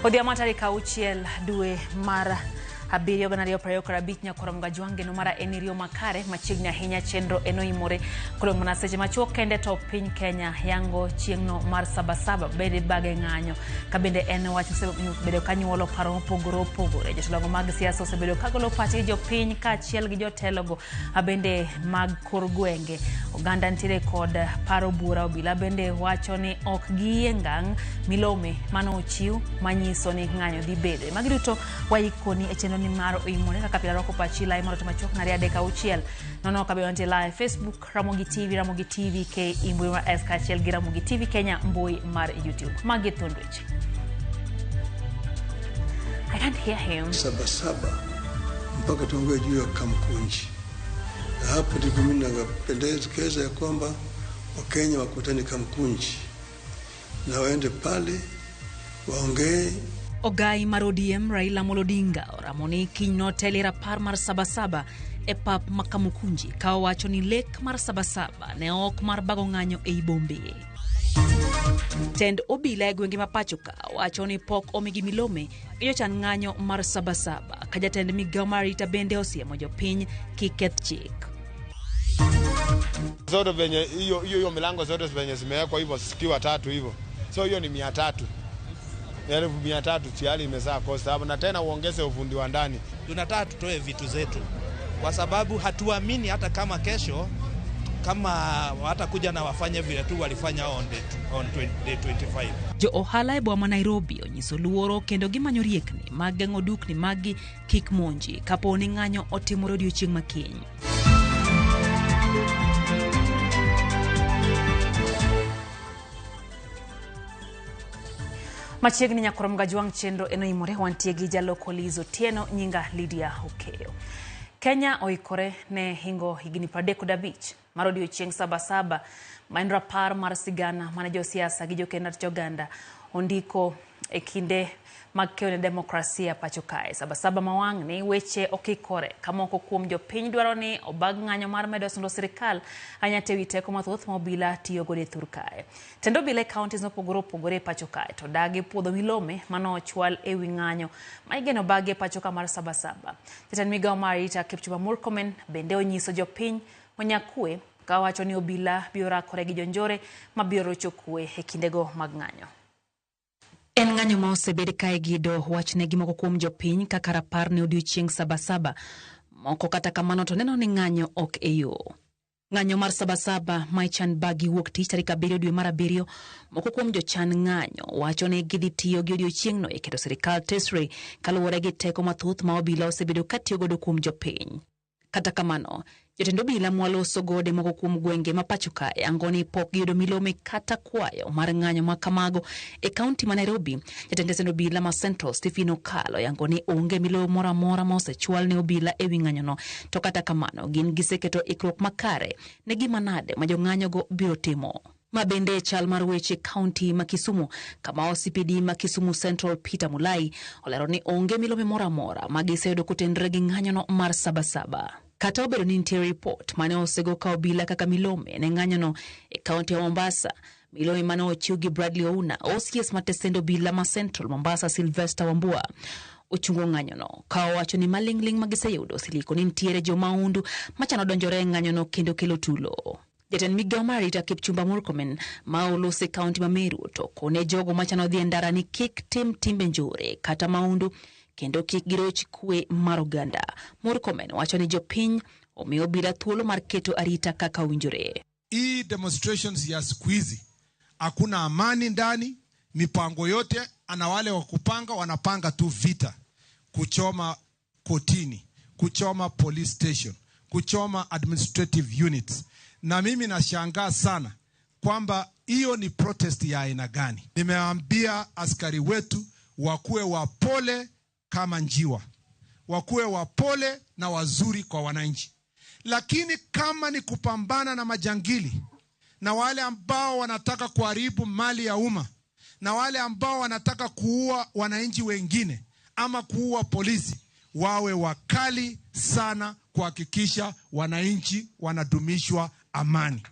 Odhiambo tarik 6 dwe mar abiriyo gana ariyo prariyo kod abich nyakoro mgajwange no mara enirio makare machiegni ahinya chenro enoimore koro mana seche machuok kende to piny Kenya yango chieng'no mar sabasaba bede bage ng'anyo ka bende en wach bedo kanyuolo paro opogore jotelo mag siasa osebedo kagolo pachgi jopiny kaachiel gi jotelogo bende mag kor gwenge. Oganda ntiere kod paro buora, obila bende wacho ni ok giyie ngang' milome mano ochiw manyiso ni ng'anyo dhi bedo. Magi duto waikoni e chenro ni mar oimore kaka pila roko pachi lai maro tamachuok na riade ka uchiel nono kabe wante live Facebook Ramogi TV ke imbui mar S kaachiel gi Ramogi TV Kenya mbui mar YouTube. Magi Thondweche. I can't hear him. Sabasaba mpaka tuongee juu ya Kamkunji. Na hapo ndipo mimi napendekeza ya kwamba Wakenya wakutane Kamkunji na waende pale waongee. Ogai mar ODM Raila Amolo Odinga oramoni kinyno telera par mar sabasaba e pap makamukunji ka owacho ni lek mar sabasaba ne ok mar bago ng'anyo e bombe. Tend obila e gwenge mapachoka wacho ni pok omigi milome e jochan ng'anyo mar sabasaba ka jatend migao mar rita bende osiemo jopiny kiketh chik. Zote venye hiyo milango zote venye zimewekwa hivyo sikiwa tatu hivyo. So hiyo ni 300. 300 tayari imezaa kosta hapo na tena uongeze ufundi wa ndani. Tunataka tutoe vitu zetu kwa sababu hatuamini hata kama kesho kama watakuja na wafanye vile tu walifanya on day 25. Jo ohala e boma Nairobi onyiso luoro kendo gimanyo riekni mag geng'o dukni magi kik monji kapo ni ng'anyo otimore odiechieng' makiny. Machiegni nyakoro mgajwang' chenro enoimore wantie gi jaloko Lizo Tieno nyinga Lydia Okeyo. Kenya oikore ne hingo higni 35 mar odiechieng' sabasaba ma en rapar mar sigana mane josiasa gi jokenda joganda ondiko e kinde mag keyo ne demokrasia pacho kae. Sabasaba mawang' ni weche okikore kamoko kuom jopiny dwaro ni obag ng'anyo mar medo sundo sirikal anyate wi teko mathoth ma obila tiyo godo e thur kae. Tendo obila e counties opogore pacho kae to dagi puodho milome mano ochwal e wi ng'anyo ma igeno bage pacho ka mar sabasaba. Jatend migao mar rita Kipchumba Murkomen bende onyiso jopiny onyakue ka wacho ni obila biro rakore gi jonjore ma biro rocho kue e kindego mag ng'anyo. En ng'anyo ma osebed kae gido wachne gi moko kuom jopiny kaka rapar ne odiechieng' sabasaba moko kata kamano to neno ni ng'anyo ok e yo. Ng'anyo mar sabasaba ma ichan bagi wuok tich tarik 7 dwe mar abiriyo moko kuom jochan ng'anyo wacho ni gidhi tiyo gi odiechieng'no e keto sirikal tesre kaluwore gi teko mathoth ma obila osebedo katiyo godo kuom jopiny. Kata kamano jotend obila mwaloso gode moko kuom gwenge mapachoka angoni pok giyudo milome kata kwayo mar ng'anyo ma kamago e kaunti ma Nairobi. Jatend obila ma Central Stephen Okalo yangoni onge milome mora ma osechwal ne obila e wi ng'anyono to kata kamano gin giseketo ikruok makare ne gima nade ma jong'anyo go biro timo. Mabende chal mar weche kaunti ma Kisumu kama OCPD ma Kisumu Central Peter Mulai olero ni onge milome mora ma giseyudo kotenre gi ng'anyono mar sabasaba. Kata obedo ni nitie report mane osego ka obila kaka milome ne ng'anyono e kaunti ya Mombasa, milome mane ochiw gi Bradley Ouna, OCS matesendo obila ma Central Mombasa Sylvester Wambua ochungo ng'anyono ka owacho ni malingling magiseyudo siliko ni nitiere jomaundu machano donjore ng'anyono kendo kelo tulo. Jatend migao mar rita Kipchumba Murkomen ma olose kaunti ma Meru to kone jogo machano dhi ndara ni kik tim timbe njore kata maundu kendo kik giroch kwe mar oganda. Murkomen wacho ni jopiny omiyo obila thuolo mar keto arita kaka winjore. Hii demonstrations ya siku hizi hakuna amani ndani, mipango yote ana wale wa kupanga wanapanga tu vita, kuchoma kotini, kuchoma police station, kuchoma administrative units. Na mimi nashangaa sana kwamba hiyo ni protest ya aina gani. Nimeambia askari wetu wakuwe wapole kama njiwa, wakuwe wapole na wazuri kwa wananchi. Lakini kama ni kupambana na majangili na wale ambao wanataka kuharibu mali ya umma na wale ambao wanataka kuua wananchi wengine ama kuua polisi, wawe wakali sana kuhakikisha wananchi wanadumishwa amani.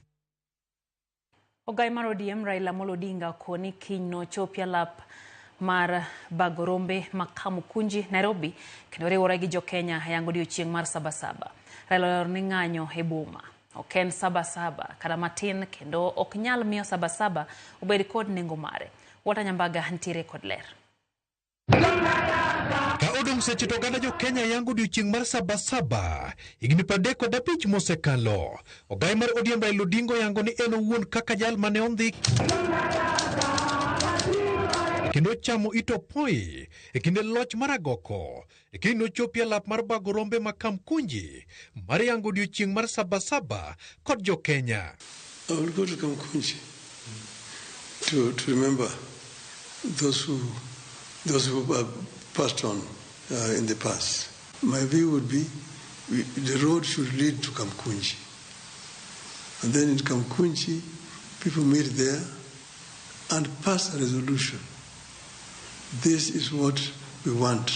Ogai mar ODM Raila Amolo Odinga koni kinyno chopia lap mar Bagorombe Makamukunji Nairobi kendo riwore gi jo-Kenya yango odiechieng' mar Sabasaba. Raila ni ng'anyo e boma. Ok en Sabasaba kata matin kendo ok nyal miyo Sabasaba obed kod nengo mare. Walter Nyambaga ntiere kod ler. Ka odong' seche to gana jo-Kenya yango odiechieng' mar Sabasaba, higni 35 mosekalo. Ogai mar ODM Raila Odinga yango ni en owuon kaka jal mane ondhik kendo chamo itopoi e kinde loch mar agoko e kinde nochopie lap mar Bagorombe Makamukunji mar yango odiechieng' mar Sabasaba kod jo-Kenya. I will go to Kamkunji to remember those who have passed on in the past. My view would be the road should lead to Kamkunji. And then in Kamkunji, people meet there and pass a resolution. This is what we want.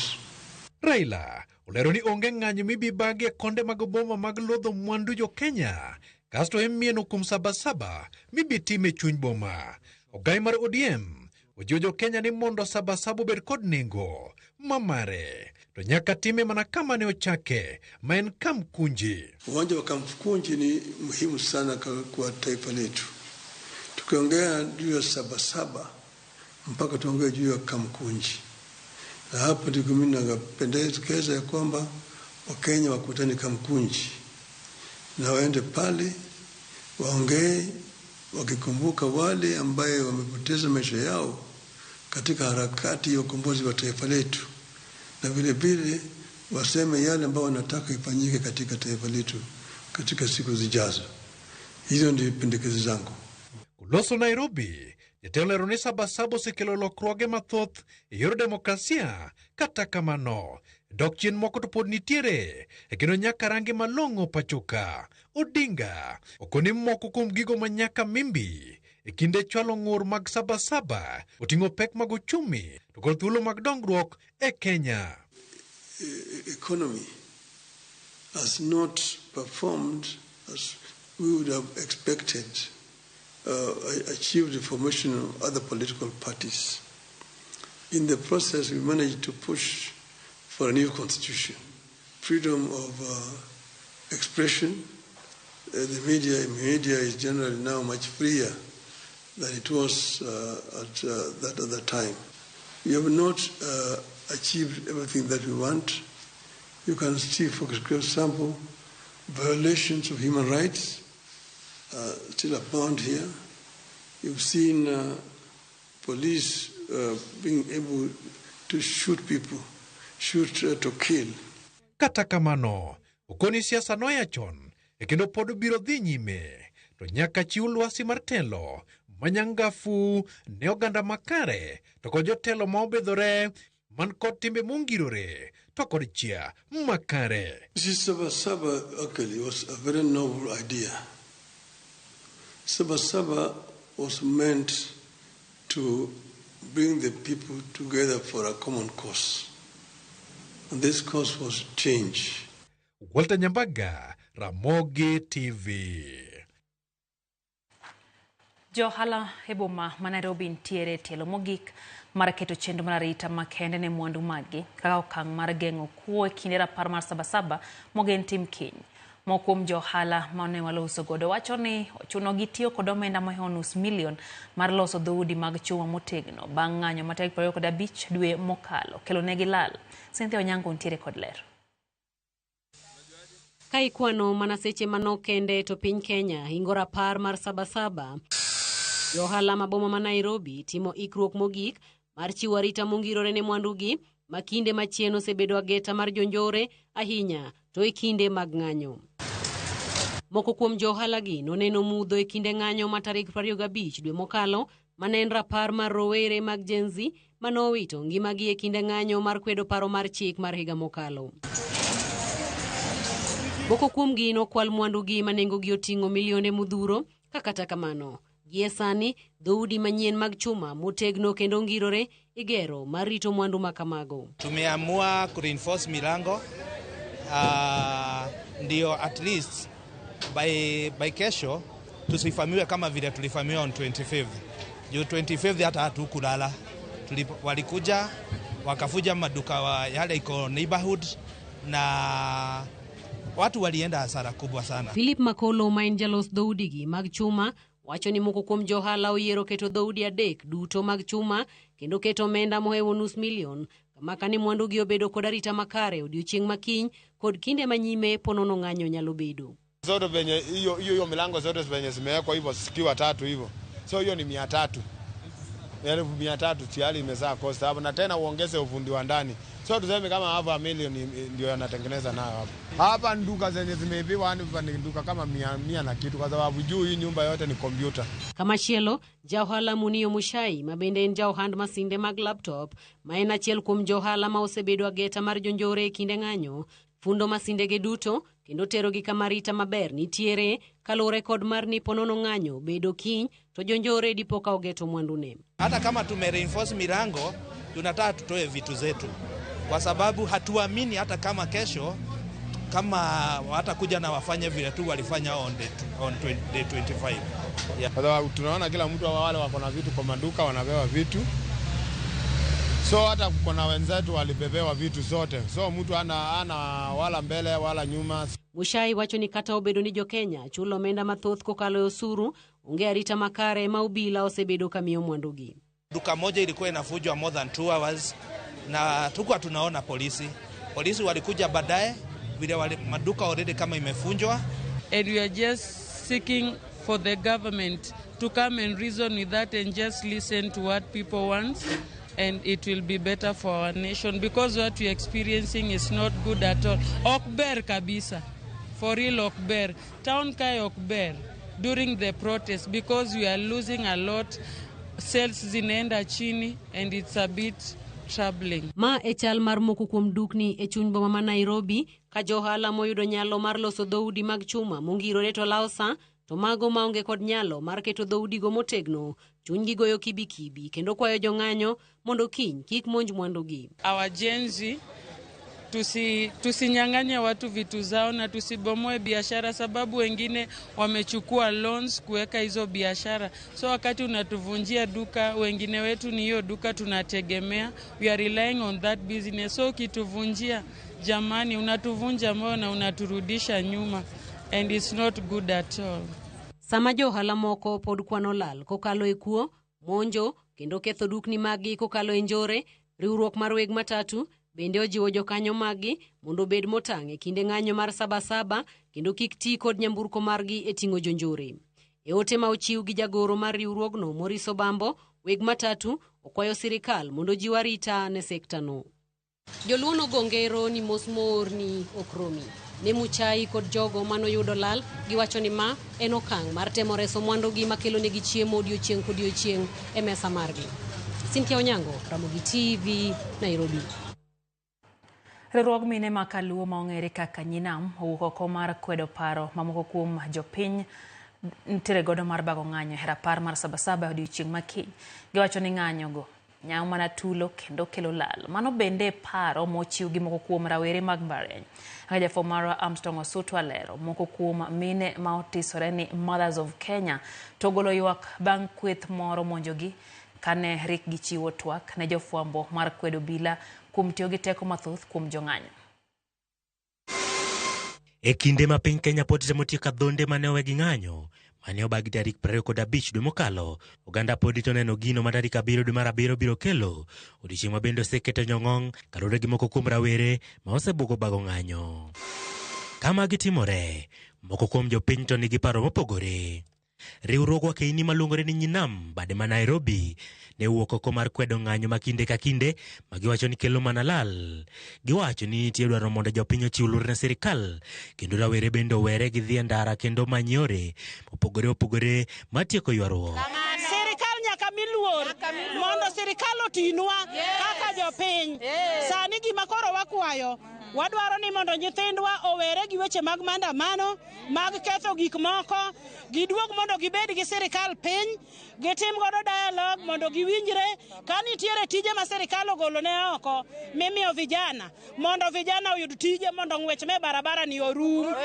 Raila olero ni onge ng'anyo mibibagi e konde mag boma mag lodho mwandu jo-Kenya, kasto imieno kum Sabasaba mibitime chuny boma. Ogai mar ODM ojiwo jo-Kenya ni mondo Sabasaba obed kod nengo mamare, to nyaka time mana kama ne ochake, ma en Kamkunji. Uwanja wa Kamkunji ni muhimu sana kwa taifa letu. Tukiongea juu ya Sabasaba mpaka tuongee juu ya Kamkunji. Na hapo ndiko mimi napendekeza ya kwamba Wakenya wakutane Kamkunji na waende pale waongee wakikumbuka wale ambaye wamepoteza maisha yao katika harakati ya ukombozi wa taifa letu, na vile vile waseme yale ambao wanataka ifanyike katika taifa letu katika siku zijazo. Hizo ndio pendekezo zangu. Kuloso Nairobi, jatelo ni Sabasaba osekelo lokruoge mathoth e yor demokrasia, kata kamano dok chien moko to pod nitiere e kendo nyaka rangi malong'o pachoka. Odinga okoni moko kuom gigo manyaka mimbi e kinde chwalo ng'ur mag Sabasaba oting'o pek mag uchumi to kod thuolo mag dongruok e Kenya. Economy has not performed as we would have expected. Achieved the formation of other political parties. In the process, we managed to push for a new constitution, freedom of expression. The media is generally now much freer than it was at that time. We have not achieved everything that we want. You can see, for example, violations of human rights still abound here. You've seen police being able to shoot people, to kill. Kata kamano, okoni siasa noya chon, e kendo pod biro dhi nyime, to nyaka chiw lwasi mar telo, manyangafu, ne oganda makare, to kod jotelo ma obedhore, man kod timbe mongirore, to kod chia makare. Sabasaba actually was a very noble idea. Sabasaba was meant to bring the people together for a common cause. And this cause was change. Walter Nyambaga, Ramogi TV. Johala heboma ma Nairobi ntiere tielo mogik mar keto chenro mar arita makende ne mwandu magi kaka okang' mar geng'o kuo e kinde rapar mar Sabasaba mogen tim kiny. Mokuom johala mane waloso godo wacho ni ochuno gi tiyo kod omenda mahingo nus milion mar loso dhoudi mag chuma motegno bang' ng'anyo ma tarik 25 dwe mokalo kelo negi lal. Cynthia Onyango ntiere kod ler. Ka ikwano mana seche manokende to piny Kenya hingo rapar mar Sabasaba, johala maboma ma Nairobi timo ikruok mogik mar chiwo arita mongirore ne mwandugi makinde machieno osebedo ageta mar jonjore ahinya to e kinde mag ng'anyo. Moko kuom johala gi noneno mudho e kinde ng'anyo ma tarik 25 dwe mokalo manen rapar mar rowere mag Gen Z manowito ngimagi e kinde ng'anyo mar kwedo paro mar chik mar higa mokalo. Moko kuom gi nokwal mwandugi manengogi oting'o milionde modhuro, kata kamano gie sani dhoudi manyien mag chuma motegno kendo ngirore igero mar rito mwandu makamago. Tumeamua kureinforce milango ndio at least by kesho tusifamiwe kama vile tulifamiwa on 25th. Juu 25th hata hatukulala. walikuja wakafuja maduka yale iko neighborhood na watu walienda hasara kubwa sana. Philip Makolo main jalos dhoudi mag chuma wacho ni moko kuom johala oyiero keto dhoudi adek duto mag chuma kendo keto omenda mohewo nus milion kama kane mwandugi obedo kod arita makare odiochieng' makiny kod kinde manyime ponono ng'anyo nyalo bedo. Zote venye hiyo milango zote venye zimewekwa hivyo sikiwa tatu hivyo. So hiyo ni 300. 1,300 tayari imezaa cost hapo na tena uongeze ufundi wa ndani. So tuseme kama hapa milioni ndio yanatengeneza nayo hapa. Hapa nduka zenye zimeibiwa ni nduka kama 100 na kitu kwa sababu juu hii nyumba yote ni kompyuta. Kama chielo, jaohala Munio Mushai mabende en jaohand masinde mag laptop ma en achiel kuom johala ma osebedo ageta mar jonjore kinde ng'anyo fundo masindege duto kendo terogi kama rita maber nitiere kalure kod mar ni ponono ng'anyo bedo kiny to jonjore dipoka ogeto mwandune. Hata kama tumereinforce milango tunataka tutoe vitu zetu kwa sababu hatuamini hata kama kesho kama watakuja na wafanye vile tu walifanya on day 25. Yeah. Kwa sababu tunaona kila mtu wale wako na vitu kwa maduka wanabewa vitu. So hata kuna wenzetu walibebewa vitu zote. So mtu ana wala mbele wala nyuma. Mushai wacho ni kata obedo ni jo Kenya chulo omenda mathoth kokalo osuru onge arita makare ma obila osebedo kamiyo mwandugi. Duka moja ilikuwa inafujwa more than 2 hours na tukua tunaona polisi. Polisi walikuja baadaye vile maduka already kama imefunjwa. And we are just seeking for the government to come and reason with that and just listen to what people want. And it will be better for our nation because what we are experiencing is not good at all. Okber kabisa, for real Okber. Town kai Okber during the protest because we are losing a lot. Sales zinaenda chini and it's a bit troubling. Ma e chal mar moko kuom dukni e chuny boma ma Nairobi ka johala moyudo nyalo mar loso dhoudi mag chuma mongirore to lausa to mago maonge kod nyalo mar keto dhoudi go motegno chunygi goyo kibikibi kendo kwayo jong'anyo mondo kiny kik monj mwandugi. Our jenzi tusinyang'anye watu vitu zao na tusibomoe biashara sababu wengine wamechukua loans kuweka hizo biashara. So wakati unatuvunjia duka wengine wetu ni hiyo duka tunategemea. We are relying on that business. So kituvunjia jamani unatuvunja moyo na unaturudisha nyuma and it's not good at all. Sama johala moko pod kwano lal kokalo e kuo, monjo kendo ketho dukni magi kokalo e njore, riwruok mar weg matatu bende ojiwo jokanyo magi mondo bed motang' e kinde ng'anyo mar Sabasaba kendo kik ti kod nyamburko margi e ting'o jonjore. E ote ma ochiw gi jagoro mar riwruogno Morris Obambo, weg matatu okwayo sirikal mondo jiw arita ne sekta no. Joluo nogongero ni mosmor ni okromi. Ne Muchai kod jogo manoyudo lal giwacho ni ma en okang' mar temo reso mwandugi makelo negi chiemo odiochieng' kodiochieng' e mesa margi. Cynthia Onyango, Ramogi TV, Nairobi. Riwruog mine ma Kaluo ma ong'ere kaka Nyinam owuok oko mar kwedo paro mamoko kuom jopiny nitiere godo mar bago ng'anyo e rapar mar Sabasaba odiochieng' makiny. Giwacho ni ng'anyo go nyao mana tulo kendo kelo lal. Mano bende paro mochiw gi moko kuom rawere mag Mbareny. Jafo mara Armstrong Osutu alero moko kuom mine ma otisore ni Mothers of Kenya togolo ywak bang' kweth moro monjogi kane rik gichiwo twak ne jofwambo mar kwedo bila kuom tiyo gi teko mathoth kuom jong'anyo. E kinde ma piny Kenya pod temo tiyo kadhonde mane owe gi ng'anyo mane obagi tarik 25 dwe mokalo, oganda pod to neno gino ma tarik 7 dwe mar 7 biro kelo odiochieng' ma bende oseketo nyong'ong' kaluwore gi moko kuom rawere ma osebugo bago ng'anyo. Kama gitimore, moko kuom jopiny to nigi paro mopogore. Riwruogwa keini maluongore ni Nyinam bade ma Nairobi ne wuok oko mar kwedo ng'anyo ma kinde ka kinde ma giwacho ni kelo mana lal. Giwacho ni nitie dwaro mondo jopiny ochiw luor ne sirikal kendo rawere bende owere gi dhi e ndara kendo manyo yore opogore matieko ywaruok. Sirikal nyaka miluor mondo sirikal otinwa kaka jopiny. Sani gima koro wakwayo wadwaro ni mondo nyithindwa owere gi weche mag maandamano mag ketho gik moko, giduog mondo gibed gi sirikal piny, gitim godo dialogue mondo giwinjre ka nitiere tije ma sirikal ogolo ne oko mimiyo vijana mondo vijana oyud tije mondo ng'wech me barabara ni orum.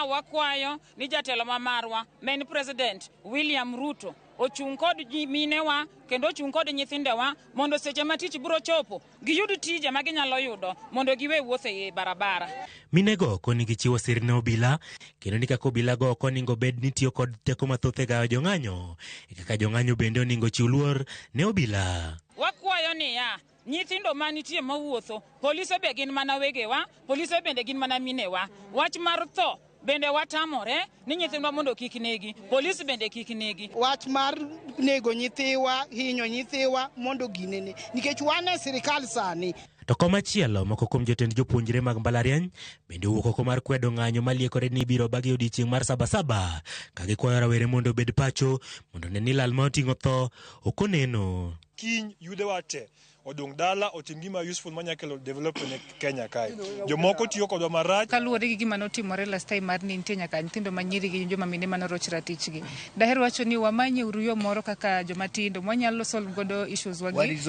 Wakwayo ni jatelo ma marwa main president William Ruto ochung kod minewa kendo ochung kod nyithindewa mondo seche ma tich biro chopo giyud tije ma ginyalo yudo mondo giwe wuotho e barabara. Minego koni gichiwo sir ne obila kendo ni kaka obila go oningo bed ni tiyo kod teko mathoth e gayo jong'anyo kaka jong'anyo bende oningo chiw luor ne obila. Wakwayo niya, nyithindo manitie mawuotho, polise be gin mana wegewa, polise bende gin mana minewa. Wach mar tho bende watamore ni nyithindwa mondo kik negi, polisi bende kik negi. Wach mar nego nyithiwa, hinyo nyithiwa mondo ginene nikech wan e sirikal sani. To komachielo moko kuom jotend jopuonjre mag mbalariany bende owuok oko mar kwedo ng'anyo maliekore ni biro bagi odiechieng' mar Sabasaba ka gikwayo rawere mondo obed pacho mondo ne ni lal ma oting'o tho ok oneno. Kiny yude wate odong dala otim gima useful manya kelo development e Kenya kae. Jomoko tiyo kodwa marach. Kaluwore gi gima notimore last time mar ni nitie nyaka nyithindo manyiri gi joma mine manoroch ratichgi. Daher wacho ni wamanye yo moro kaka jomatindo mwanyalo solve godo issues wagi.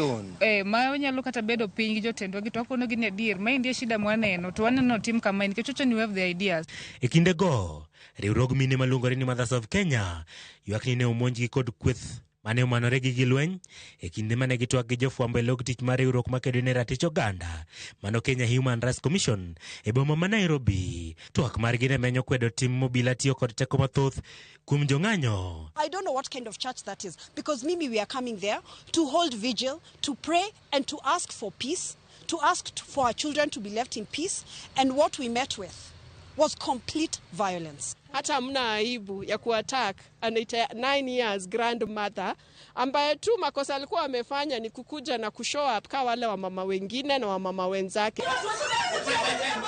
Ma wanyalo kata bedo piny gi jotendwa gi to wakono gi adier ma indie shida mwaneno to waneno tim kama nikech chocho ni we have the ideas. E kinde go riwruog mine maluongore ni Mothers of Kenya ywak ni ne omonjgi kod kweth mane omanore gi lweny e kinde mane gitwak gi jofwambo e log tich mar riwruok makedo ne ratich oganda mano Kenya Human Rights Commission e boma ma Nairobi. Twak margi ne menyo kwedo tim mobila tiyo kod teko mathoth kuom jong'anyo. I don't know what kind of church that is because Mimi we are coming there to hold vigil, to pray and to ask for peace, to ask for our children to be left in peace, and what we met with was complete violence. Hata mna aibu ya kuattack anaita 9 years grandmother ambaye tu makosa alikuwa amefanya ni kukuja na kushow up kwa wale wa mama wengine na wa mama wenzake.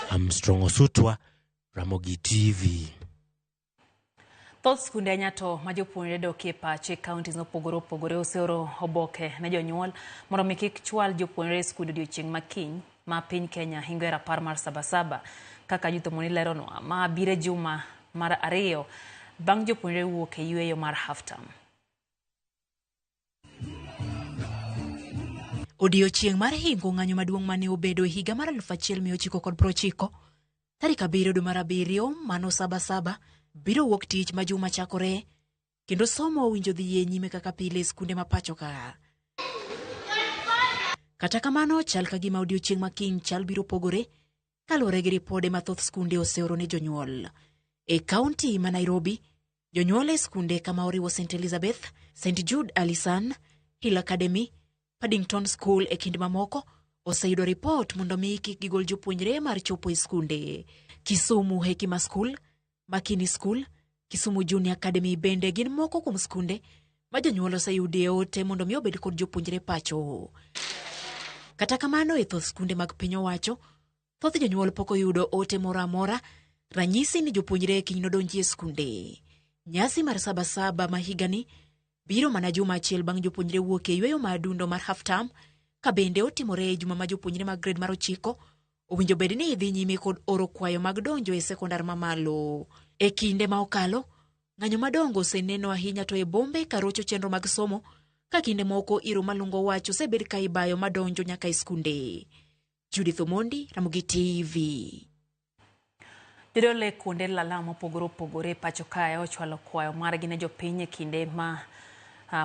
Armstrong Osutwa, Ramogi TV. Thoth skunde anyato ma jopuonjre dokie pache counties mopogore opogore oseoro oboke ne jonyuol mondo mi kik chwal jopuonjre skunde odiechieng' makiny ma piny Kenya hingo e rapar mar Sabasaba kaka Judith Omoni leronwa ma bire juma mar 2 bang' jopuonjre wuok e yweyo mar half term. Odiechieng' mar hingo ng'anyo maduong' mane obedo e higa mar 1990 tarik 7 dwe mar 7 mano Sabasaba biro wuok tich ma juma chakore kendo somo winjo dhi nyime kaka pile skunde ma pacho ka. Kata kamano chal ka gima odiechieng' makiny chal biro pogore kaluwore gi ripode mathoth skunde oseoro ne jonyuol. E kaunti ma Nairobi, jonyuol e skunde kama oriwo St. Elizabeth, St. Jude Alisan, Hill Academy, Paddington School e kind mamoko oseyudo ripot mondo mi kik gigol jopuonjre mar chopo e skunde. Kisumu Hekima School, Makini School, Kisumu Junior Academy bende gin moko kuom skunde ma jonyuol oseyudie ote mondo mi obed kod jopuonjre pacho. Kata kamano e thoth skunde mag piny owacho, thoth jonyuol pok oyudo ote moro amora ranyisi ni jopuonjre kiny nodonji e skunde. Nyasi mar Sabasaba ma higani biro mana juma achiel bang' jopuonjre wuok e yweyo madundo mar half term ka bende otimore e juma ma jopuonjre mag grade mar 9 owinjo bed ni idhi nyime kod oro kwayo mag donjo e sekondar mamalo. E kinde ma okalo, ng'anyo madongo oseneno ahinya to e bombe ka rocho chenro mag somo ka kinde moko iro malungo wacho osebed ka ibayo madonjo nyaka e skunde. Judith Omondi, Ramogi TV. Jodole kuonde lala mopogore opogore pacho kae ochwalo kwayo margi ne jopiny e kinde ma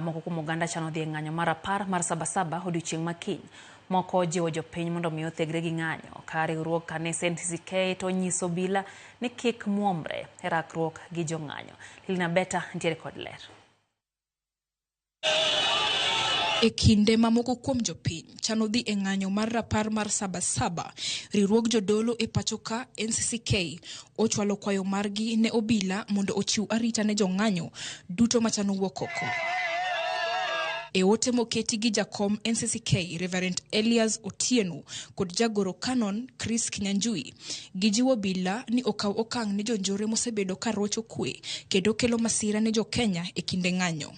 moko kuom oganda chano dhi e ng'anyo mar rapar mar Sabasaba odiechieng' makiny. Moko jiwo jopiny mondo mi othegre gi ng'anyo ka riwruok kanisa NCCK to nyiso obila ni kik muomre e rakruok gi jong'anyo. Lilina Beta ntiere kod ler. E kinde mamoko kuom jopiny chano dhi e ng'anyo mar rapar mar Sabasaba, riwruog jodolo e pachoka NCCK ochwalo kwayo margi ne obila mondo ochiw arita ne jong'anyo duto machano wuok oko. E ote moketi gi jakom NCCK Reverend Elias Otieno kod jagoro Canon Chris Kinyanjui, gijiwo obila ni okaw okang' ne jonjore mosebedo ka rocho kwe kendo kelo masira ne jo Kenya e kinde ng'anyo.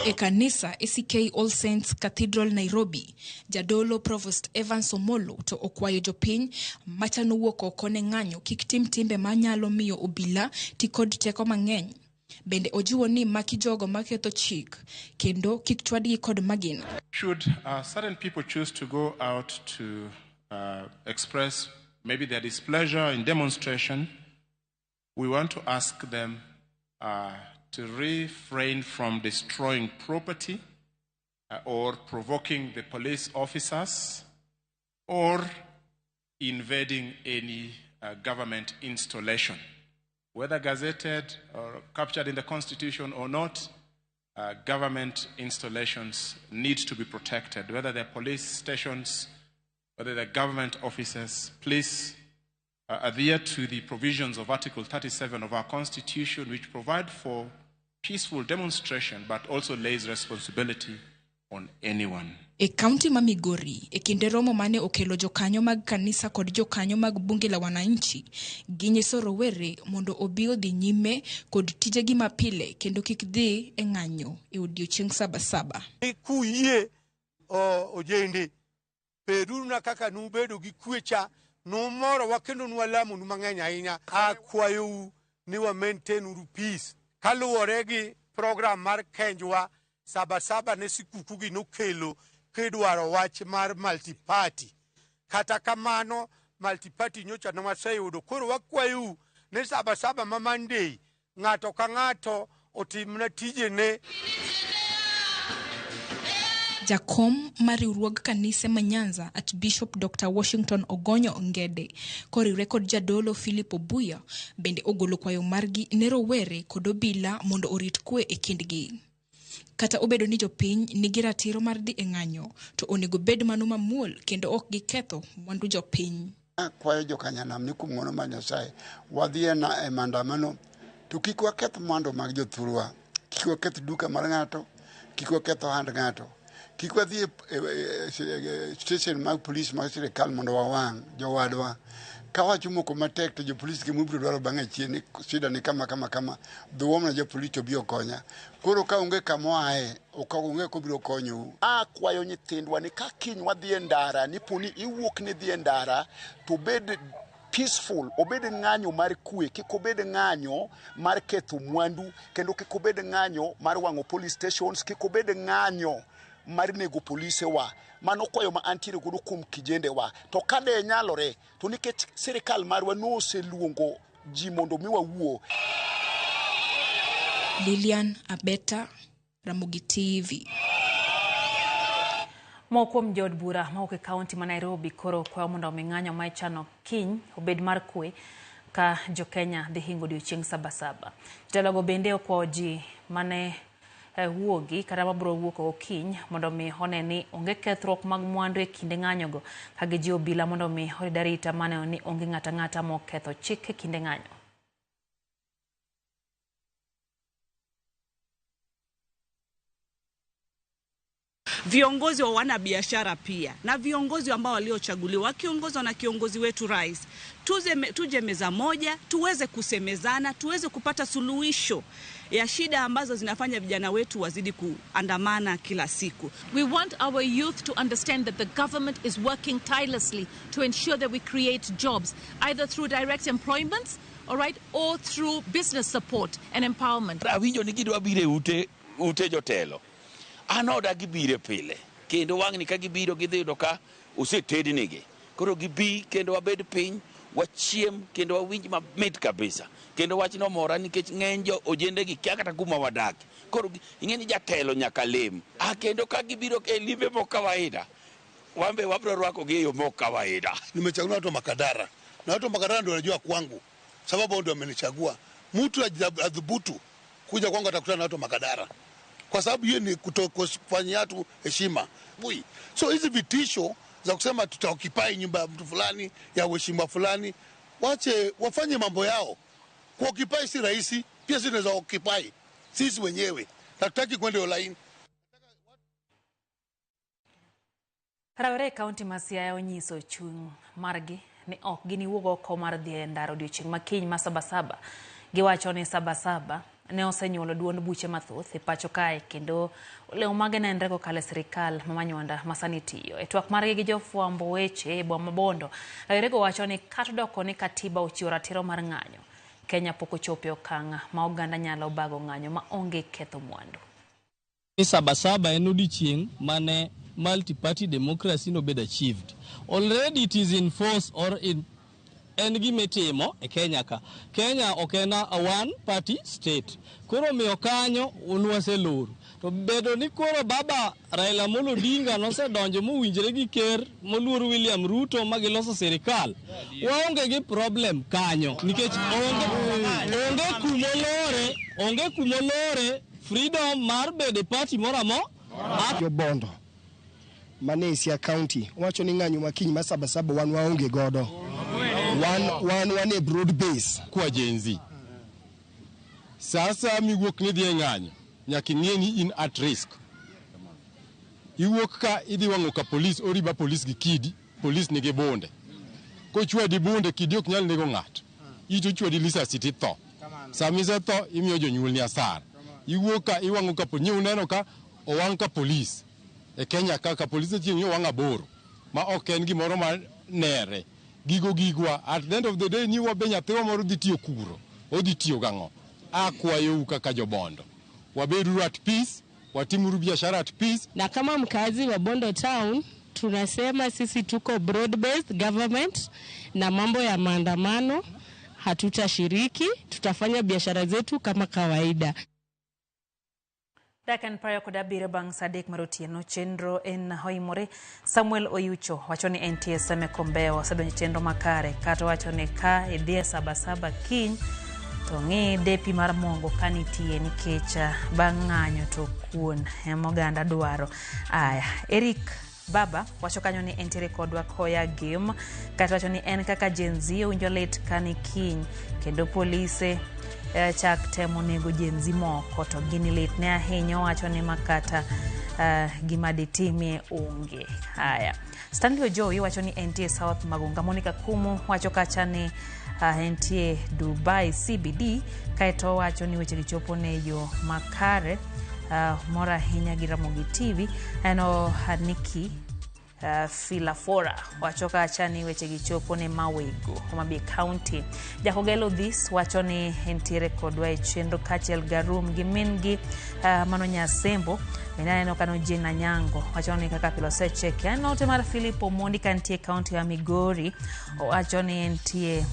E kanisa ACK All Saints Cathedral Nairobi, jadolo Provost Evans Omolo to okwayo jopiny machano wuok oko ne ng'anyo kik tim timbe manyalo miyo obila ti kod teko mang'eny. Bende ojiwo ni maki jogo maketho chik kendo kik chwadgi kod magina. Should certain people choose to go out to express maybe their displeasure in demonstration, we want to ask them to refrain from destroying property or provoking the police officers or invading any government installation. Whether gazetted or captured in the Constitution or not, government installations need to be protected, whether they're police stations, whether they're government offices. Please adhere to the provisions of Article 37 of our Constitution, which provide for peaceful demonstration, but also lays responsibility on anyone. E kaunti ma Migori, e kinde romo mane okelo jokanyo mag kanisa kod jokanyo mag bunge la wananchi, ginyiso rowere mondo obi odhi nyime kod tijegi mapile kendo kik dhi e ng'anyo e odiechieng' Sabasaba. Kuyie ojende peduru na kaka nubedo gi kwecha numoro wakendo nwalamu numang'eny ahinya akwayo ni wa maintain uru peace kaluwore gi program mar Kenjwa Sabasaba ne sikuku gi nokelo kidwaro wach mar multi-party. Kata kamano multi-party nyocha nwaseyudo koro wakwayo ne Sabasaba ma Monday ng'ato ka ng'ato otimna tijene. Jakom mariwruog kanise ma Nyanza Archbishop Dr. Washington Ogonyo Ngede koriwre kod jadolo Philip Obuya bende ogolo kwayo margi ne rowere kod obila mondo orit kwe e kindgi. Kata obedo ni jopiny nigi ratiro mar dhi e ng'anyo, to onego bed mano mamuol kendo ok giketho mwandu jopiny. Kwayo jokanyanam ni kuom ng'wono mar Nyasaye wadhi e maandamano to kik waketh mwandu mag jothurwa, kik waketh duka mar ng'ato, kik waketh ohand ng'ato, kik wadhi e station mag polis mag sirikal mondo wawang' jowadwa. Ka wachumoko matek to jopolis gimubiro dwaro bang'e chien shida ni kama dhuom na jopolis to biro konya. Koro ka onge kamoae ok onge ko biro konyo. Kwayo nyithindwa ni ka kiny wadhi e ndara ni poni iwuok ni dhi e ndara to bed peaceful, obed ng'anyo mar kwe, kik obed ng'anyo mar ketho mwandu, kendo kik obed ng'anyo mar wang'o police stations, kik obed ng'anyo mar nego polise wa. Mano kwayo ma antiere godo kuom kijende wa. To kade nyalore to nikech sirikal marwa noseluongo ji mondo mi wawuo. Lilian Abeta, Ramogi TV. Mokuom jod bura ma oke kaunti ma Nairobi koro kwayo mondo ng'anyo ma ichano kiny obed mar kwe ka jo Kenya dhi hingo odiechieng' Sabasaba. Jotelo bende okwayo ji mane wuogi kata mabiro wuok okiny mondo mi one ni onge kethruok mag mwandu e kinde ng'anyogo ka gijiwo obila mondo mi oyud arita mane ni onge ng'ata ng'ata moketho chik e kinde ng'anyo. Viongozi wa wanabiashara pia na viongozi ambao waliochaguliwa wakiongozwa na kiongozi wetu rais, tuje meza moja tuweze kusemezana, tuweze kupata suluhisho ya shida ambazo zinafanya vijana wetu wazidi kuandamana kila siku. We want our youth to understand that the government is working tirelessly to ensure that we create jobs, either through direct employment, all right, or through business support and empowerment. Awinjo ni gidwa bire ute jotelo. Anoda gibire pile. Kendo wang' ni ka gibiro gidhido ka osetednigi. Koro gibi kendo wabed piny, wachiem kendo wawinj mamit kabisa. Kendo wach no mora nikech ng'eny ojende gi kia kata kuma wadak. Koro ing'eni jatelo nyaka lem. Kendo ka gibiro ke limbe mo kawaida. Wambe wabro rwako gi yo mo kawaida. Nimechagua watu wa Makadara. Na watu wa Makadara ndio wanajua kwangu. Sababu ndio wamenichagua. Mtu adhubutu kuja kwangu atakutana na watu wa Makadara. Kwa sababu hiyo ni kutokufanyia watu heshima. So hizi vitisho za kusema tutaokipai nyumba ya mtu fulani ya heshima fulani, wache wafanye mambo yao. Kuokipai si rahisi, pia sisi tunaweza okipai sisi wenyewe. Hatutaki kwenda online. Rawere kaunti ma Siaya onyiso chung margi ni ok gini wuogo oko mar dhi e ndara odiechieng' ma kiny ma Sabasaba. Giwacho ni Sabasaba ne osenyuolo duond buche mathoth e pacho kae kendo oleo mage nenre kokalo sirikal mamanyonda masani tiyo. E twak margi gi jofwambo weche e boma Bondo, rawere wacho ni kata doko ni katiba ochiwo ratiro mar ng'anyo, Kenya pok ochopo okang' ma oganda nyalo bago ng'anyo ma onge ketho mwandu. Sabasaba en odiechieng' mane multi-party democracy no bed achieved. Already it is in force or in en gimetimo e Kenya ka. Kenya ok en a one party state. Koro miyo kanyo unwase lor. To bedo ni koro baba Raila Amolo Odinga nosedonjo mowinjore gi ker moluor William Ruto ma giloso sirikal. Waonge gi problem kanyo nikech onge kumolore freedom mar bede party moramo Jobondo Manesia County wacho ni ng'anyo makiny ma Sabasaba wan waonge godo. Wan e broad base kwa jenzi. Sasa miwuok ni dhi ng'anyo nyaka ing'e ni in at risk. Iwuok ka idhi wang'o ka polis oriba polis gi kidi, polis nigi bunde. Kochwadi bunde kidi ok nyal nego ng'ato. Ito chwadi lisasi ti tho. Samise tho imiyo jonyuol ni asara. Iwuok ka iwang'o ka polis uneno ka owang' ka polis. E Kenya ka polis chieng' yo wang' aboro ma ok en gimoro ma nere. Gigwa at the end of the day ni wabe nyathiwa moro dhi tiyo kuro. Odhi tiyo gang'o. Akwayo kaka Jobondo. Wabedu at peace, watimuru biashara at peace. Na kama mkazi wa Bondo Town, tunasema sisi tuko broad based government na mambo ya maandamano hatutashiriki, tutafanya biashara zetu kama kawaida. Dakan prayo koda bire bang sadek marotieno chenro en hoimore. Samuel Oyucho wachoni NTS Kombeo sadonyo chenro makare kato wachone ka idhie Sabasaba kiny to ng'i depi mar mongo kanitie nikech bang' ng'anyo to kuon moganda dwaro. Aya, Eric Baba wacho kanyo ni entiere kodwa koya game kata wacho ni en kaka Gen Z winjo lit kani kiny kendo polise chak temo nego Gen Z moko to gini lit ne ahinyo wacho ni makata gima ditimie onge. Haya, Stanley Ojowi wacho ni NTA South Magunga. Monica Kumu wacho kacha ni NTA Dubai CBD kaito wacho ni weche gichopo ne yo makare mora hinya gi Ramogi TV eno Haniki Filafora wacho kacha ni weche gichopo ne Mawego Homabay County. Jakogelo this wacho ni entiere kodwa e chenro kachiel garum gi min gi Mano Nyasembo menano kano Jena Nyango wacho ni kaka pilo secheke anote mar Philip Omondi kantie county ya Migori wacho ni entie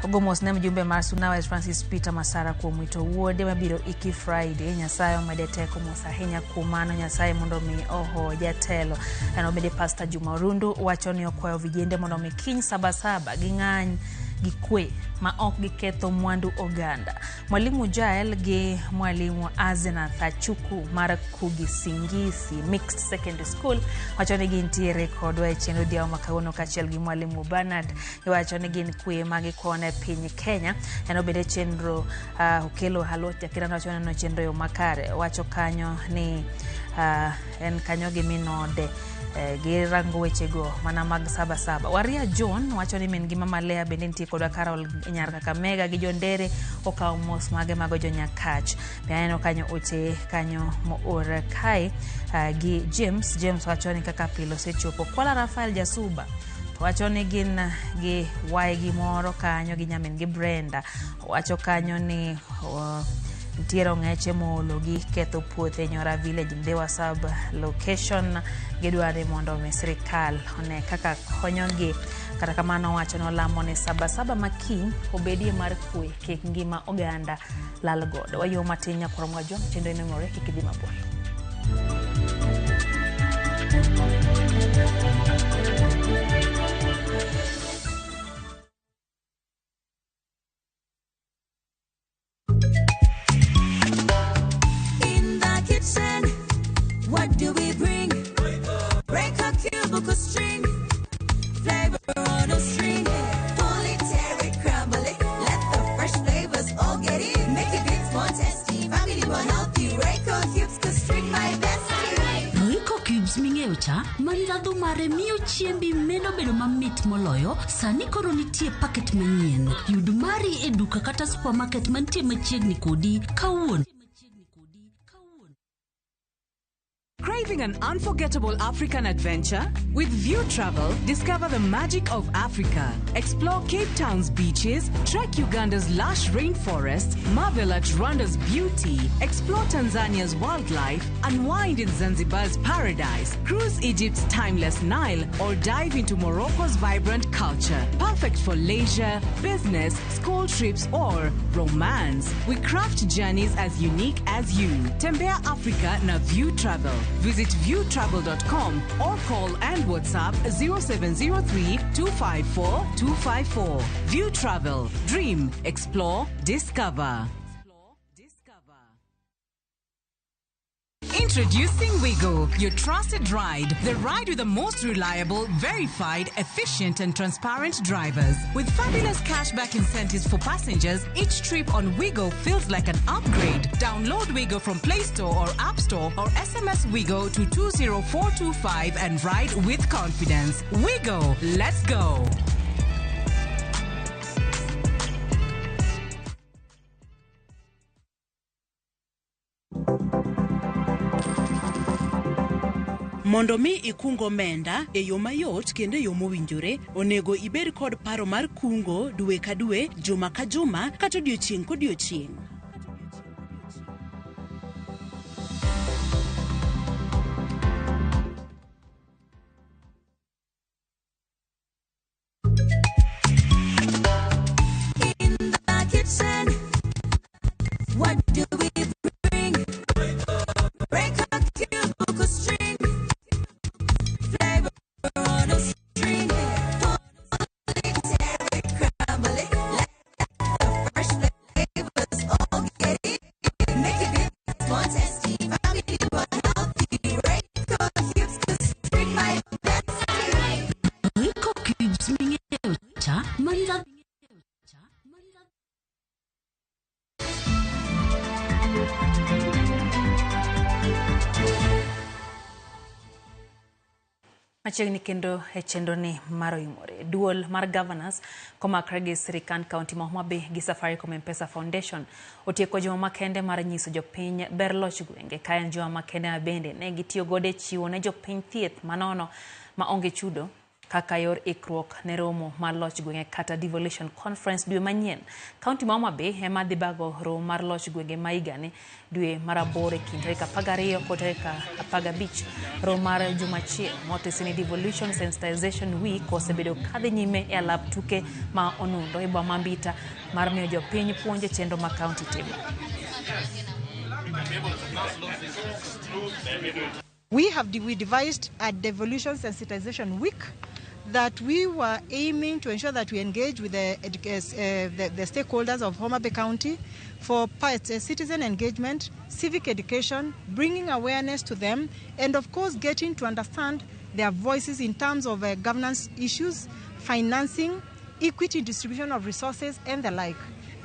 Ogomos ne mjumbe mar Sunawa Francis Peter Masara kuom mwito wuode mabiro iki Friday. Nyasaye omedeteko mosahinya kumano Nyasaye mondo mi oho jatelo enobede Pastor Juma Rundu wacho ni okwayo vijende mondo mi kiny Sabasaba gi ng'any gi kwe ma ok giketho mwandu oganda. Mwalimu Jael gi mwalimu Azena Thachuku mar Kugi Singisi Mixed Secondary School wacho ni gintiere kodwa e chenro dia makauno kachiel gi mwalimu Bernard wacho ni gin kwe magi kone piny Kenya enobede chenro ukelo haloti akira wacho no chenro yo makare wacho kanyo ni en kanyo gi minode girango wechego mana mag Sabasaba. Waria John wacho ni min gi Mama Lea bende nitie kodwa Carol Nyar Kakamega gi Jondere okaw mos mage mago Jonyakach. Piano kanyo oche kanyo moor kai gi James wacho ni kaka pilo sechopo Kwala Rafael Jasuba wacho ni gin gi waigi moro kanyo gi nyamin gi Brenda wacho kanyo ni ntiero ng'eche molo gi ketho puothe Nyora Village Ndewa Sub location gidware mondo sirikal one kaka konyogi kata kamano wacho no lamo ne Sabasaba makiny obedie mar kwe kik ngima oganda lal godo. Wayo matinya koromwa jom chendo ino more kikidhi mabor. What do we bring? Break a cubicle string, flavor on a string, pull it, tear it, crumble it, let the fresh flavors all get in. Make it big, small, tasty, family will help you. Reiko Cubes could string my bestie. Reiko Cubes ming'eyo cha mandhadho mare miyo chiembi medo bedo mamit moloyo. Sani koro nitie paket manyien. Yud mari e duka kata supermarket mantie machiegni kodi kawuono. Craving Planning an unforgettable African adventure? With View Travel, discover the magic of Africa. Explore Cape Town's beaches, trek Uganda's lush rainforests, marvel at Rwanda's beauty, explore Tanzania's wildlife, unwind in Zanzibar's paradise, cruise Egypt's timeless Nile, or dive into Morocco's vibrant culture. Perfect for leisure, business, school trips, or romance. We craft journeys as unique as you. Tembea Africa na View Travel. Visit viewtravel.com or call and WhatsApp 0703 254 254. View Travel. Dream, explore, discover. Introducing Wigo, your trusted ride. The ride with the most reliable, verified, efficient and transparent drivers. With fabulous cashback incentives for passengers, each trip on Wigo feels like an upgrade. Download Wigo from Play Store or App Store or SMS Wigo to 20425 and ride with confidence. Wigo, let's go. Mondo mi ikungo menda e yo mayot kendo yo mowinjore, onego ibed kod paro mar kungo dwe ka dwe, juma ka juma, kata odiochieng' kodiochieng'. In the kitchen, what do we bring? Break a cube, book a string. Flavor on a string. Pull it, crumble it. Let the fresh flavors all get it. Make it good, one tasty, family, one healthy. Break a cubes, 'cause string my bestie. Rico Cubes mingeo cha manila. Machiegni kendo e chenro ni maro imore. Duol mar Governors komakre gi sirikand kaunti ma Homa Bay gi Safaricom M-Pesa Foundation otieko juma makende mar nyiso jopiny ber loch gwenge. Ka en juma makende mabende ne gitiyo gode chiwo ne jopiny thieth manono ma onge chudo kaka yor ikruok ne romo mar loch gwenge kata devolution conference dwe manyien. Kaunti ma Homa Bay ema dhi bago romo mar loch gwenge ma higani dwe mar 8 e kind tarik 12 kod tarik 15. Romo mar juma achiel motesini devolution sensitization week osebedo kadhi nyime e alap tuke ma onundo e boma Mbita mar miyo jopiny puonje chenro ma kaunti timo. We devised a devolution sensitization week that we were aiming to ensure that we engage with the stakeholders of Homa Bay County for citizen engagement, civic education, bringing awareness to them, and of course getting to understand their voices in terms of governance issues, financing, equity distribution of resources, and the like.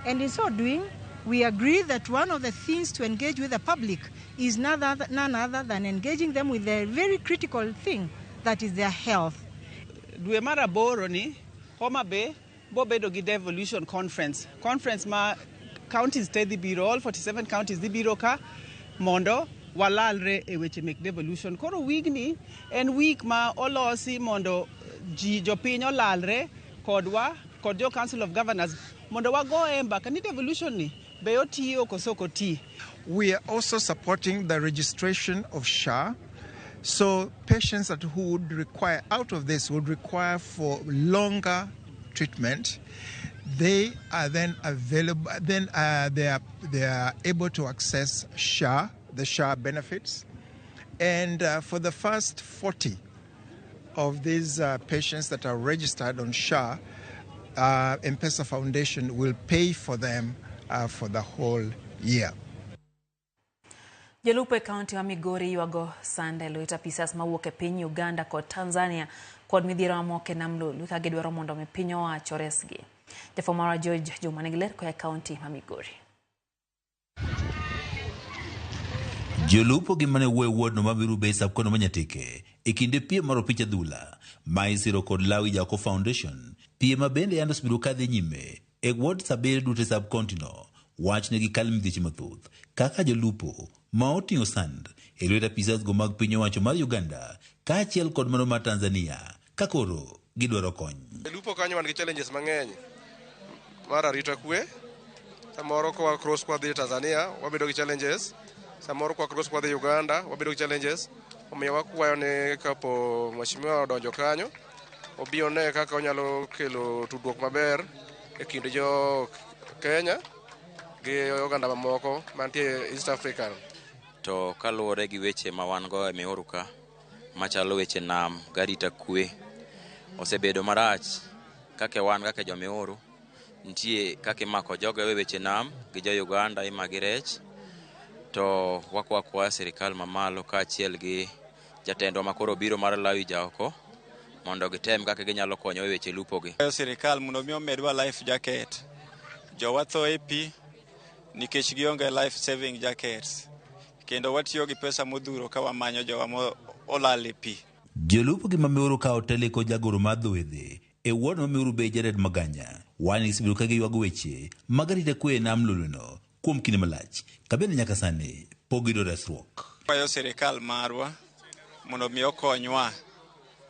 And in so doing, we agree that one of the things to engage with the public is none other than engaging them with the very critical thing, that is their health. Dwe mar 8 ni Homa Bay bobedo gi devolution conference ma counties te dhi biro, all 47 counties dhi biro ka mondo walalre e weche mek devolution. Koro wigni en week ma olosi mondo jopiny olalre kodwa kod jo Council of Governors mondo wago mbaka ni devolution ni be otiyo koso ok oti. We are also supporting the registration of SHA. So patients that who would require out of this would require for longer treatment, they are then available. Then they are able to access SHA, the SHA benefits, and for the first 40 of these patients that are registered on SHA, M-Pesa Foundation will pay for them for the whole year. Jalupo e kaunti wa Migori yuago sande luita pisas mawuok e piny Uganda kod Tanzania kod midhiero mamoke nam lulu ka gidwaro mondo mi piny owacho resgi. Jafwambo wa George Juma nigi ler koa e kaunti ma Migori. Jolupo gi mane wuod no mabiru be sab kono manyatike e kinde piem mar opich adhula ma isiro kod Lawi Jacob Foundation piem mabende yandos biro kadhi nyime e ward sabere dute sab kontino wach ne gi kal midhichi mathoth kaka jolupo ma oting'o sand e lwet apisas go mag piny owacho mar Uganda kaachiel kod mano mar Tanzania ka koro gidwaro kony. Lupo kanyo wan gi challenges mang'eny mar arita kwe. Samoro kwa cross kwa dhi Tanzania wabedo gi challenges, samoro kwa cross kwa dhi Uganda wabedo gi challenges. Omiyo wakwayo ne kapo mheshimiwa odonjo kanyo obi one kaka onyalo kelo tudruok maber e kind jo Kenya gi Uganda mamoko mantie East Africa. To kaluwore gi weche ma wan go e Meru ka machalo weche nam garita kwe osebedo marach kake wan kake jo Meru nitie kake mako jogo e weche nam gi jo Uganda imagi rech. To wakwa sirikal mamalo kaachiel gi jatendwa makoro biro mar Lawi Jaoko mondo gitem kaka ginyalo konyo e weche lupo gi. Sirikal mondo mi omedwa life jacket. Jowa tho e pi nikech gionge life saving jackets. Kendo watiyo gi pesa modhuro ka wamanyo jowa olal e pi. Jolupo gi Meru ka oteleko jagoro mar dhowedhe e wuod Meru be Jared Maganya wani isibiro ka giywago weche magarita kwe nam lolono kuom kinde malach kabende nyaka sani pogido resruok. Kwayo sirikal marwa mondo mi okonywa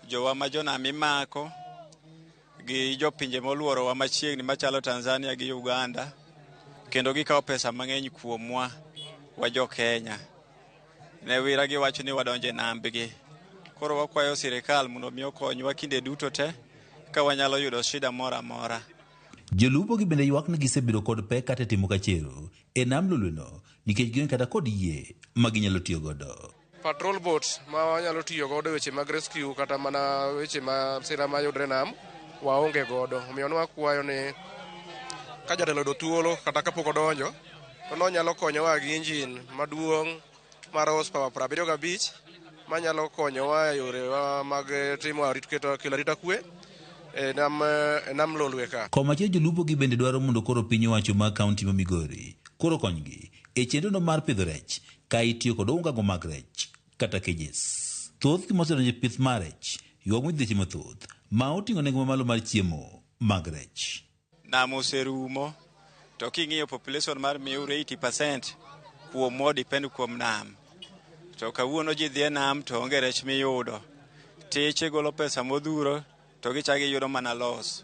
jowa ma jonam imako gi jopinje moluoro wa machiegni machalo Tanzania gi Uganda kendo gikawo pesa mang'eny kuomwa wa jo Kenya. Ne wira giwacho ni wadonje nambgi. Koro wakwayo sirikal mondo mi okonywa kinde duto te ka wanyalo yudo shida mora mora. Jolupo gi bende ywak ni gisebiro kod pek kata timo kachero e nam lolono nikech gionge kata kod yie ma ginyalo tiyo godo. Patrol boat ma wanyalo tiyo godo weche mag rescue kata mana weche ma sira ma yudre nam waonge godo. Omiyo wakwayo ni ka jatelo do thuolo kata kapok odonjo to nonyalo konyowa gi engine maduong' mar horsepower 75 manyalo konyowa e yore mag timo kelo arita kwe e nam lolwe ka. Komachielo jolupo gi bende dwaro mondo koro piny owacho ma kaunti ma Migori koro konygi e chenrono mar pidho rech ka itiyo kod ongago mag rech kata cages. Thoth gi mosedonjo pith mar rech ywak modhiche mathoth ma oting'o nengo mamalo mar chiemo mag rech. Nam oserumo to king'iyo population mar Meru 80% kuomwa depend kuom nam. To kawuono ji dhi e nam to onge rech miyudo. Teche golo pesa modhuro to gichagi yudo mana loss.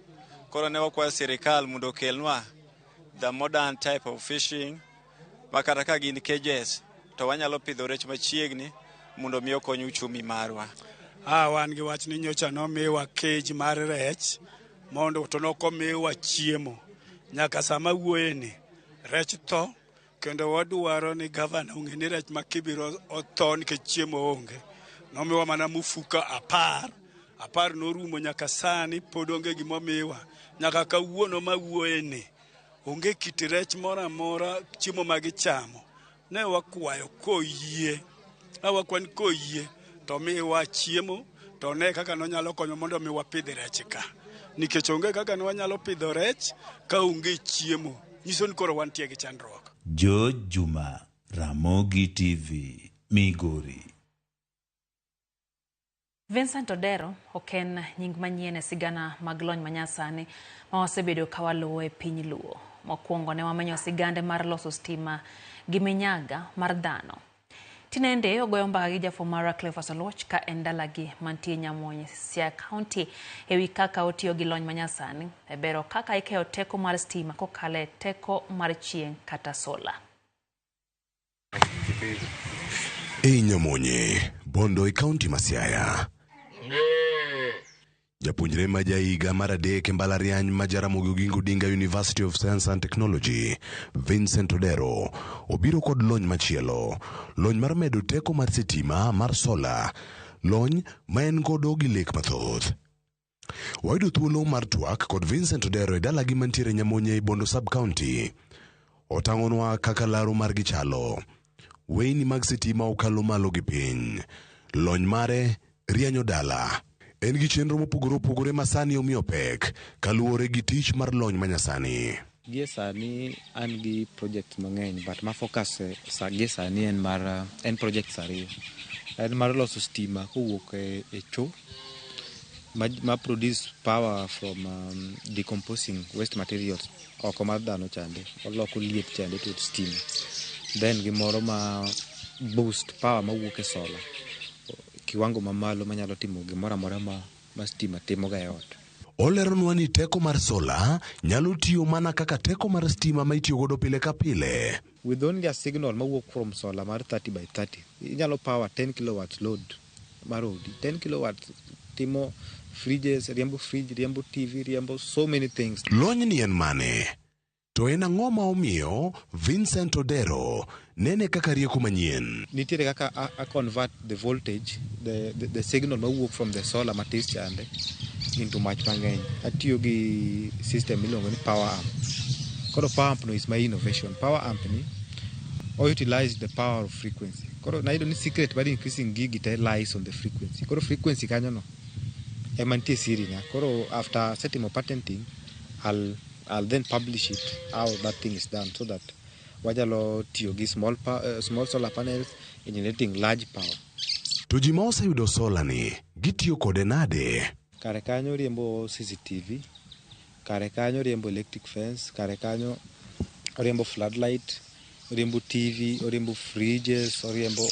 Koro ne wakwayo sirikal mondo okelnwa the modern type of fishing makata ka gin cages to wanyalo pidho rech machiegni mondo mi okony uchumi marwa. Wan gi wach ni nyocha nomiwa cage mar rech mondo to nokomiwa chiemo. Nyaka sama wuoyeni rech tho kendo wadwaro ni gavana ong'e ni rech makibiro otho nikech chiemo onge. Nomiwa mana mufuka 10 norumo nyaka sani pod onge gimomiwa. Nyaka kawuono mawuoyeni onge kit rech moro amora chiemo magichamo. Ne wakwayo koyie to miwa chiemo to ne kaka nonyalo konyo mondo mi wapidh rech ka. Nikech onge kaka ne wanyalo pidho rech ka onge chiemo. Nyiso ni koro wantie gi chandruok. George Juma, Ramogi TV, Migori. Vincent Odero oken nying manyien e sigana mag lony manyasani ma wasebedo ka waluwo e piny Luo. Mokwongo ne wamenyo sigande mar loso stima gi minyaga mar dhano. Tinende ogoyo mbaka gi jafwambo mar Cleophas Oluoch ka en dalagi mantie Nyamonye, Siaya County ewi kaka otiyo gi lony manyasani e bero kaka ikeyo teko mar stima kokalo e teko mar chieng' kata sola. Nyamonye, Bondo e County ma Siaya. Japuonjre ma jaiga mar adek e mbalariany ma Jaramogi Oginga Odinga University of Science and Technology, Vincent Odero, obiro kod lony machielo. Lony mar medo teko mar sitima mar sola. Lony ma en godo gi lek mathoth. Wayudo thuolo mar twak kod Vincent Odero e dalagi mantiere Nyamonye e Bondo sub-county. Otang'onwa kaka laro mar gichalo. Weyni mag sitima okalo malo gi piny. Lony mare rianyo dala. En gi chenro mopogore masani omiyo pek kaluwore gi tich mar lony manyasani. Gie sani an gi project mang'eny but ma focus gie sani en project ariyo. En mar loso stima kowuok e cho ma produce power from decomposing waste materials oko mar dhano chande. Oloko liet chande to stima. Then gimoro ma boost power mawuok e solar kiwango mamalo manyalo timo gimoro amora ma stima timoga e ot. Oleronwa ni teko mar sola nyalo tiyo mana kaka teko mar stima ma itiyo godo pile ka pile. With only a signal mawuok from solar mar 30 by 30, inyalo power 10 kilowatts load mar odi. 10 kilowatts timo fridges, riembo fridge, riembo TV, riembo so many things. Lony ni en mane? To en ang'o ma omiyo Vincent Odero nene kaka rieko manyien? Nitiere kaka a convert the voltage, the signal mawuok from the solar matis chande into mach mang'eny. Atiyo gi system miluongo ni power amp. Koro power amp no is my innovation. Power amp ni utilize the power of frequency. Koro naido ni secret bari increasing gig te lies on the frequency. Koro frequency kanyo no emantie siri na. Koro after setting of patenting, I'll then publish it how that thing is done so that wajalo tiyo gi small solar panels generating large power. To ji ma oseyudo sola ni gitiyo kode nade? Kare kanyo riembo CCTV, kare kanyo riembo electric fence, kare kanyo riembo floodlight, riembo TV, riembo fridges, riembo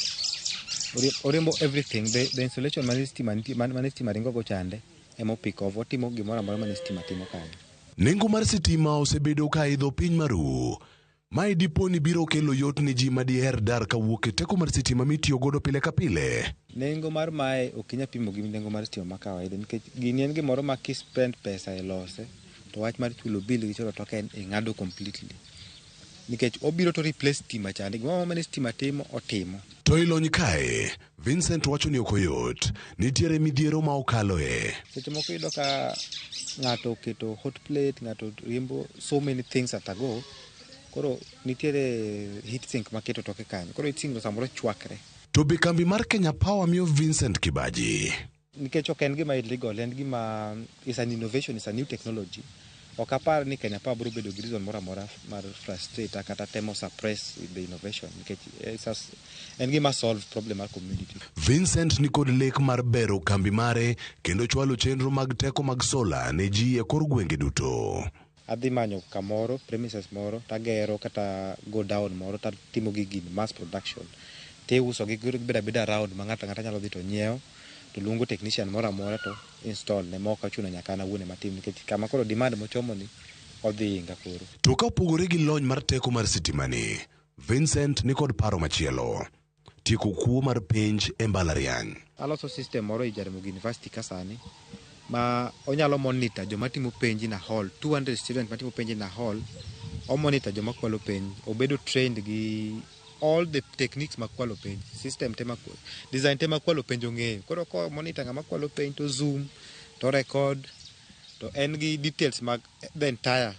everything. The installation manistima ringo go chande emo pick off otimo gimoro amora manistima timo kanyo. Nengo mar sitima osebedo ka idho piny maru. Mae dipo ni biro kelo yot ni ji madiher dar kawuok e teko mar sitima mitiyo godo pile ka pile. Nengo mar mae okinya pimo gi nengo mar sitima ma kawaida nikech gini en gimoro ma kispend pesa e lose to wach mar chulo bill gi choro toke e ng'ado completely. Nikech obiro to replace stima chande gima mane stima timo otimo. To ilony kae, Vincent wacho ni okoyot, nitiere midhiero ma okaloe. Seche moko yudo ka ng'ato keto hot plate, ng'ato riembo so many things at a go. Koro nitiere heat sink maketo toke kanyo. Koro heat sink no samoro chwakre. To be kambi mar Kenya Power miyo Vincent kibaji. Nikech ok en gima illegal, en gima is an innovation, is a new technology. Ok apar ni Kenya Power biro bedo gi reason moro amora mar frustrate kata temo suppress with the innovation. Nikech en gima solve problem mar community. Vincent ni kod lek mar bero kambi mare kendo chwalo chenro mag teko mag sola ne ji e kor gwenge duto. Adhi manyo kamoro, premises moro, tagero kata go down moro, tatimo gigi mass production. Te uso gi beda round ma ng'ata nyalo dhi to nyiewo, to luongo technician moro amora to install ne moko chuno nyaka na wuone matin nikech kama koro demand mochomo ni odhi inga koro. To ka opogore gi lony mar teko mar sitima ni, Vincent ni kod paro machielo. Tieko kuo mar penj e mbalariany. Aloso system moro i Jaramogi University kasani ma onyalo monitor joma timo penj na hall, 200 students matimo penj na hall, o monitor joma kwalo penj, obedo trained gi all the techniques makwalo penj, system tema design tema kwalo penj ong'eyo. Koro ko monitor ng'ama kwalo penj to zoom, to record, to en gi details mag the entire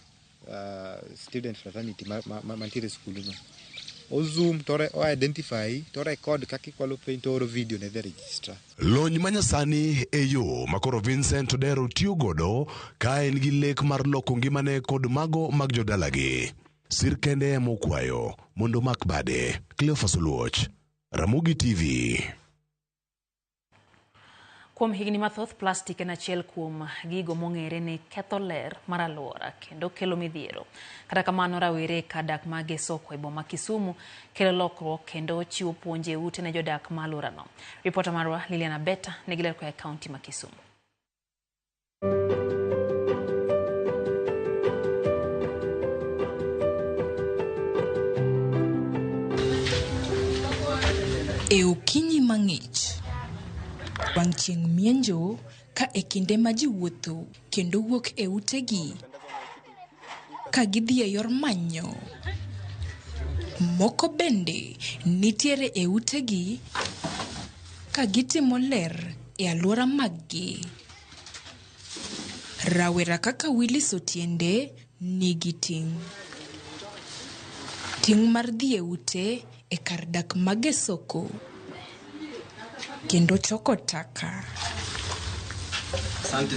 student fraternity mantiere skulu no. O zoom, o identify, to record kaki kwalo penj, to oro video ne the registrar. Lony manyasani e yo makoro Vincent Odero tiyo godo ka en gi lek mar loko ngimane kod mago mag jodalagi. Sirkende mokwayo mondo mak bade. Cleophas Oluoch, Ramogi TV. Kuom higni mathoth, plastik en achiel kuom gigo mong'ere ni ketho ler mar alwora kendo kelo midhiero. Kata kamano, rawere kadak mag Soko e boma Kisumu kelo lokruok kendo chiwo puonje ute ne jodak ma alworano. Ripota marwa Liliana Beta negiler kwa kaunti ma Kisumu. E okinyi mang'ich, wang' chieng' mienjo ka e kinde ma ji wuotho kendo wuok e utegi ka gidhi e yor manyo. Moko bende nitiere e utegi ka gitimo ler e alwora maggi. Rawera kaka Willis Otiende nigi ting' mar dhi e ute e kar dak mag Soko kendo choko taka.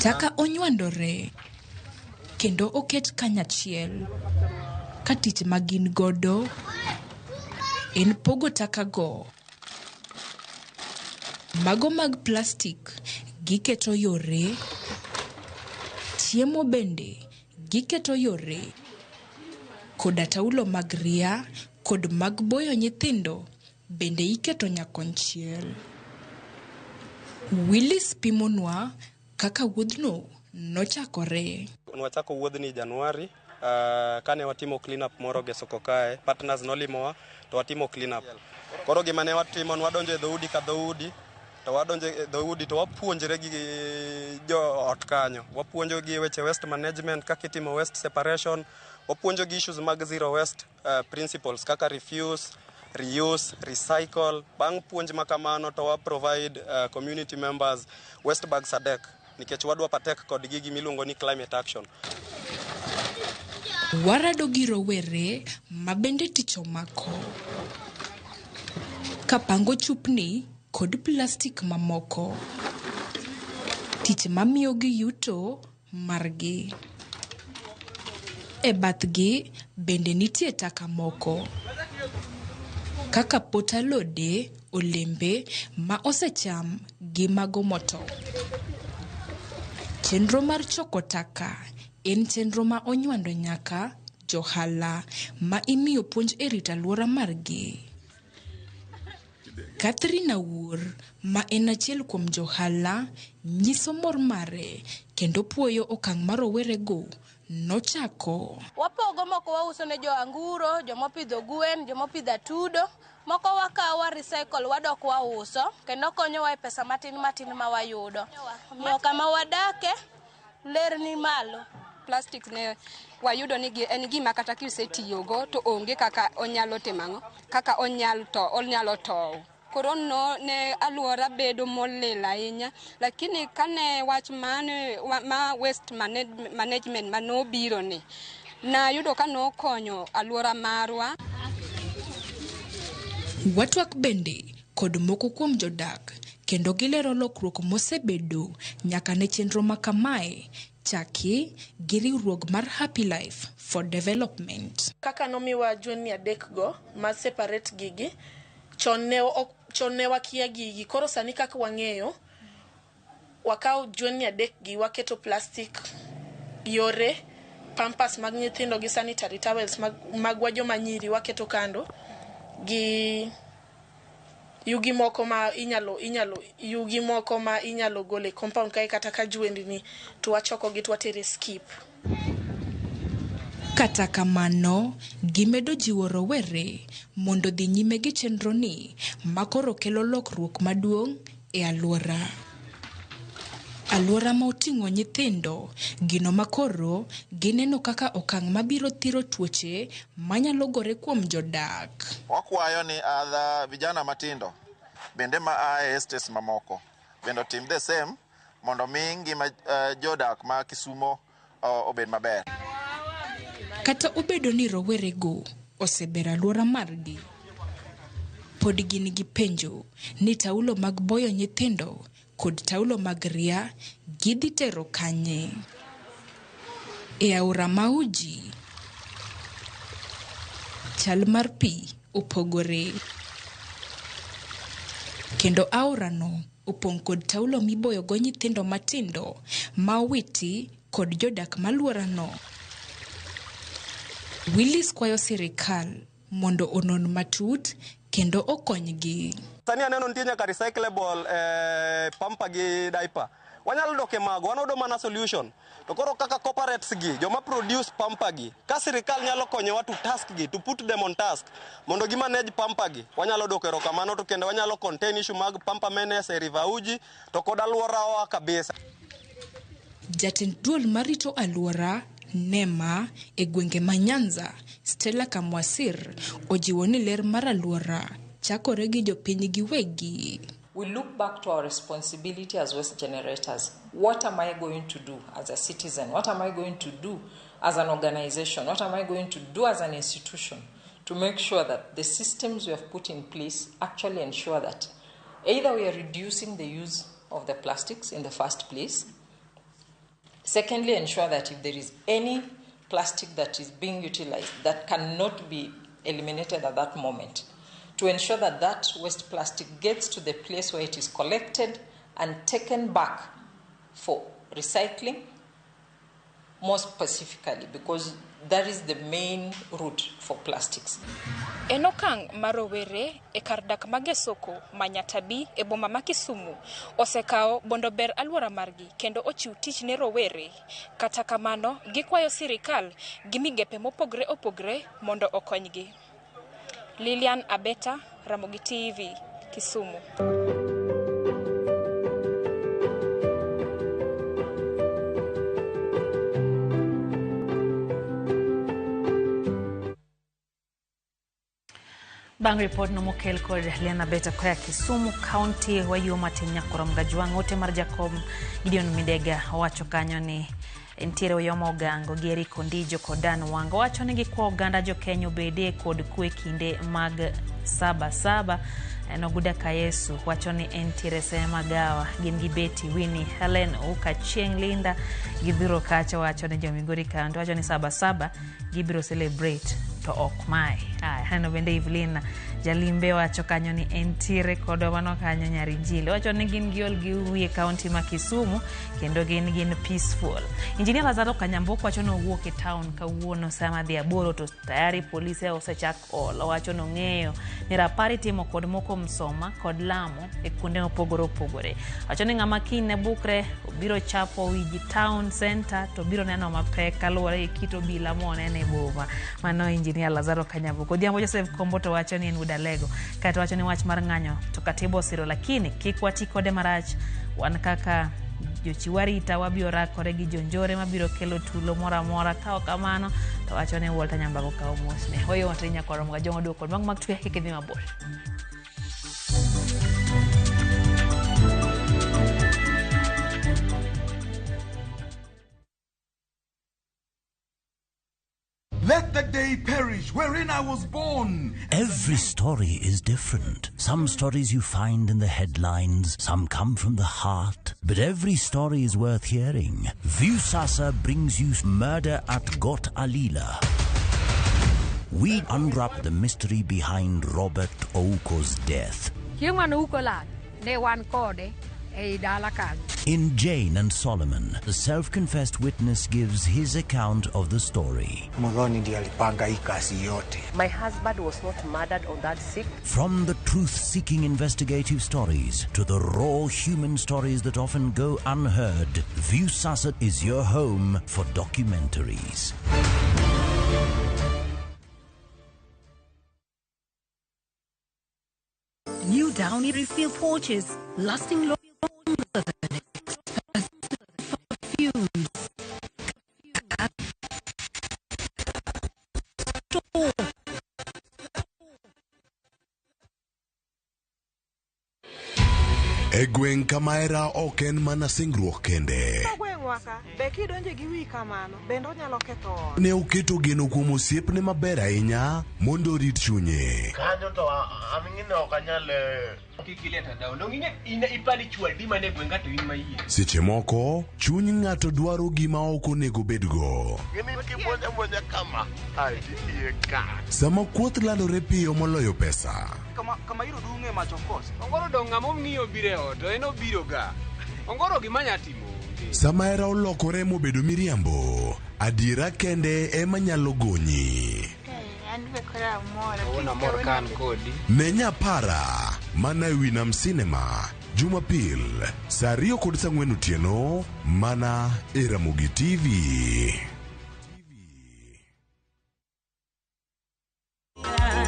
Taka onywandore kendo oket kanyachiel ka tich ma gin godo en pogo taka go. Mago mag plastik giketo yore, chiemo bende giketo yore, koda taulo mag ria kod mag boyo nyithindo bende iketo nyakonchiel. Willis pimonwa kaka wuodhno nochakore. Nwachako wuodhni Januari, kane watimo clean up moro Gesoko kae, partners nolimowa to watimo clean up. Koro gima ne watimo, wadonjo e dhoudi ka dhoudi, to wadonjo e dhoudi to wapuonjre gi jo ot kanyo. Wapuonjo gi weche waste management, kaka itimo waste separation, wapuonjo gi issues mag zero waste principles kaka refuse, reuse, recycle. Bang puonj makamano to wa provide community members waste bags adek nikech wadwa patek kod gigi miluongo ni climate action. Warado gi rowere mabende tich omako kapango chupni kod plastik mamoko, tich mamiyo gi yuto margi. E bathgi bende nitie taka moko kaka pot alode, olembe ma osecham gi mago moto. Chenro mar choko taka en chenro ma onywando nyaka johala ma imiyo puonj e rito alwora margi. Catherine Awuor, ma en achiel kuom johala, nyiso mor mare kendo puoyo okang' mar rowerego nochako. Wapogo moko wauso ne jo anguro, joma pidho gwen, joma pidho atudo. Moko wakawa recycle wadok wauso kendo konyowa e pesa matin ma wayudo. Miyo kama wadake ler ni malo. Plastic ne wayudo ni en gima kata kisetiyogo to onge kaka onyalo timang'o, kaka onyalo tow. Koro no ne alwora bedo molil ahinya, lakini kane wach ma waste management manobiro ni na yudo ka nokonyo alwora marwa. Watwak bende kod moko kuom jodak kendo gilero lokruok mosebedo nyaka ne chenro makamae chaki gi riwruok mar Happy Life for Development. Kaka nomiwa juni adek go ma separate gigi, chon ne wakia gigi, koro sani kaka wang'eyo wakaw juni adek gi waketo plastic yore, pampers mag nyithindo gi sanitary towels mag joma nyiri waketo kando gi yugi moko ma inyalo gole compound kae kata ka jwendni to wachoko gi twatere skip. Kata kamano, gimedo jiwo rowere mondo dhi nyime gi chenro ni makoro kelo lokruok maduong' e alwora. Alwora ma oting'o nyithindo, gino makoro gineno kaka okang' mabiro thiro tuoche manyalo gore kuom jodak. Wakwayo ni vijana matindo bende ma ae states mamoko bende tim the same mondo mi ngima jodak ma Kisumo obed maber. Kata obedo ni rowerego osebero alwora margi, pod gin gi penjo ni taulo mag boyo nyithindo kod taulo mag ria gidhi tero kanye. E aora ma Uji, chal mar pi opogore kendo aorano opong' kod taulo miboyo go nyithindo matindo ma witi kod jodak malworano. Willis kwayo sirikal mondo onon matut kendo okonygi. Sani aneno nitie nyaka recyclable pamper gi diaper. Wanyalo doke mago, wanodo mana solution. To koro kaka corporates gi, joma produce pamper gi, ka sirikal nyalo konyowa to task gi, to put them on task, mondo gi manage pamper gi, wanyalo doke erokamano to kendo wanyalo contain issue mag pamper menace e River Uji, to kod alworawa kabisa. Jatend duol marito alwora NEMA e gwenge ma Nyanza, Stella Kamwasir, ojiwo ni ler mar alwora chakore gi jopiny giwegi. We look back to our responsibility as waste generators. What am I going to do as a citizen? What am I going to do as an organization? What am I going to do as an institution to make sure that the systems we have put in place actually ensure that either we are reducing the use of the plastics in the first place, secondly, ensure that if there is any plastic that is being utilized that cannot be eliminated at that moment, to ensure that that waste plastic gets to the place where it is collected and taken back for recycling more specifically, because that is the main route for plastics. En okang' marowere e kar dak magesoko manyatabi e boma ma Kisumu osekawo bondo ber alwora margi kendo ochiw tich ne rowere. Kata kamano gikwayo sirikal gi migepe mopogre opogre mondo okonygi. Lilian Abeta, Ramogi TV, Kisumu. Bang report no mokel kod Liana Beta koya Kisumu County wayo matin nyakoro Mgajwang' ote mar Jacob Gideon Midega wacho kanyo ni entiere Oyoma Ogango gi Eric Ondijo kod Dan Wango wacho ni gikwa oganda jo Kenya obede kod kwe kinde mag saba Noguda Kayesu wacho ni entiere Sema Gawa gin gi Betty Winnie Helen Uka Chieng Linda gibiro kacha wacho ni jo Migori County wacho ni saba gibiro celebrate to ok mai. Hano bende Evelyn Jalimbe wacho kanyo ni entiere kod wano kanyo nyari Njile wacho ni gin giol gi uwie county ma Kisumu kendo gin peaceful. Engineer Lazaro Kanyambuko wacho no wuok e town kawuono sama dhi aboro to tayari polisi osechak olo wacho no ng'eyo ni rapari timo kod moko Msoma kod Lamu e kuonde opogore. Wacho ni ng'ama kine bukre biro chapo wiji town center to biro neno mapek kaluwore gi kito bila monene e boma. Mano Engineer Lazaro Kanyambuko. Odhiambo Joseph Komboto wacho ni en udalego kata wacho ni wach mar ng'anyo to katibo siro lakini kik wati kode marach wan kaka jochiwarita wabiro rakore gi jonjore mabiro kelo tulo mora kao kamano to wacho ni Walter Nyambago kao mosne hoyo watinya koro mga jongo doko mag tuya kikidhi mabor. Let the day perish wherein I was born. Every story is different. Some stories you find in the headlines, some come from the heart, but every story is worth hearing. Viusasa brings you Murder at Got Alila. We unwrap the mystery behind Robert Ouko's death. In Jane and Solomon, the self-confessed witness gives his account of the story. My husband was not murdered on that sick. From the truth-seeking investigative stories to the raw human stories that often go unheard, Viusasa is your home for documentaries. New Downy refill pouches, lasting longer than perfumes. Egweng Kamaera oken mana singruok kende. Ne oketo geno kuom osiepne maber ahinya mondo orit chunye. Kanyo to aming'ino okanyal Seche moko chuny ng'ato dwaro gima ok onego bedgo. Sama kuoth landore piyo moloyo pesa. Kama iro dunge machokos. Ongoro donga momng'iyo bire oto en obiro ga. Ongoro gimanya timo. Sama era olokore mobedo miriambo, adiera kende ema nyalo gonyi. Ne nyapara mana ewi Nam Cinema Jumapil saa 2:04 otieno mana e Ramogi TV.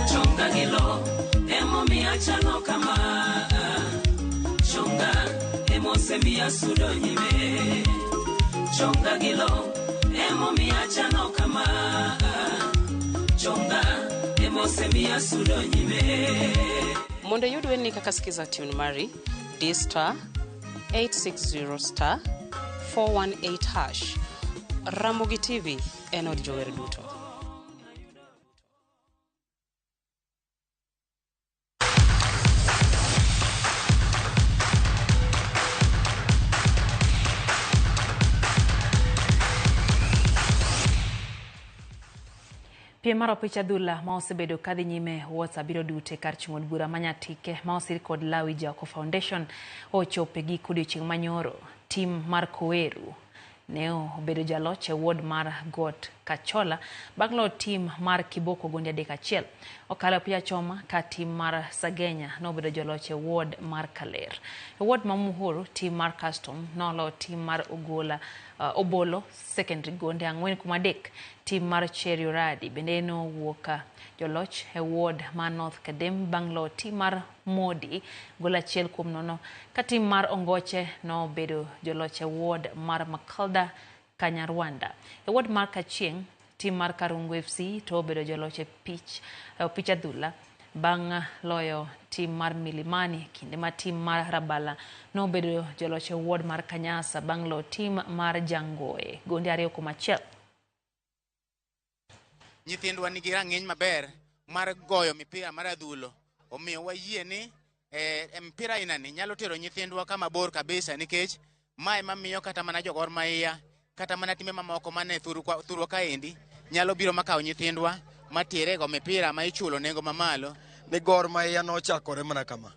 Chonga gilo emo miachano kama chonga emo semia sudo nyime chonga gilo emo miachano kama chonga emo semia sudo nyime. Mondo yudwe ni kaka sikiza tune mari D*860* 418#. Ramogi TV en od jower duto. Piem mar opich adhula ma osebedo kadhi nyime biro dute kar chung'od bura manyatike ma osir kod Lawi Jaoko Foundation ochope gi odiechieng' manyoro. Tim mar Koweru Neo obedo jaloch e ward mar Got Kachola banglo tim mar Kiboko gondi 3-1. Okalo pia choma ka tim mar Sagenya nobedo jaloch e ward mar Kaler. E ward ma Muhuru tim mar Custom nolo tim mar Obolo secondary gondi 4-3. Tim mar Cherioradi bende no wuoka joloch e ward mar North Kadem banglo tim mar Modi gola 1-0 ka tim mar Ongoche no bedo joloch e ward mar Makalda Kanyarwanda. E ward mar Kachieng tim mar Karungu FC to bedo joloch e pitch adhula bang loyo tim mar Milimani kinde ma tim mar Rabala no bedo joloch e ward mar Kanyasa banglo tim mar Jangoe gondi 2-1. Nyithindwa nigi rang'iny maber mar goyo mipira mar adhulo, omiyo wayie ni mpira inani nyalo tero nyithindwa kama bor kabisa, nikech mae mamiyo kata mana jogor maiya kata mana time mamoko mane thurwa kaendi nyalo biro makawo nyithindwa matiere go mipira ma ichulo nengo mamalo. Ni Gor Mahia nochakore mana kama,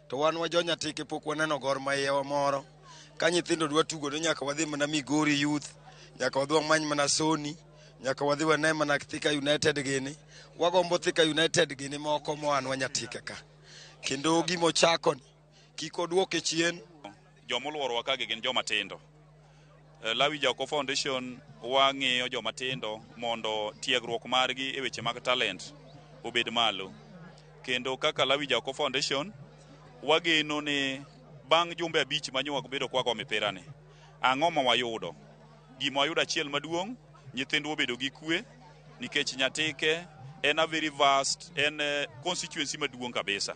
to wan wa Jonyatike pok waneno Gor Mahia wa moro. Ka nyithindo dwa tugo to nyaka wadhi mana Migori Youth, nyaka wadhi wamany mana Sony, nyaka wadhi wane mana Thika United gini. Wagombo Thika United gini moko moan wa Nyatike ka. Kendo gimo chako ni kiko duoke chien. Jomoluoro wakage gin joma tindo. Lawi Jaoko Foundation wang'iyo joma tindo mondo tiegruok margi e weche mag talent obed malo. Kendo kaka Lawi Jaoko Foundation wageno ni bang' jumbe 5 manyo bedo kwago mipira ni. Ang'o ma wayudo? Gima wayudo achiel maduong', nyithindwa obedo gi kwe nikech Nyatike en a very vast, en constituency maduong' kabisa.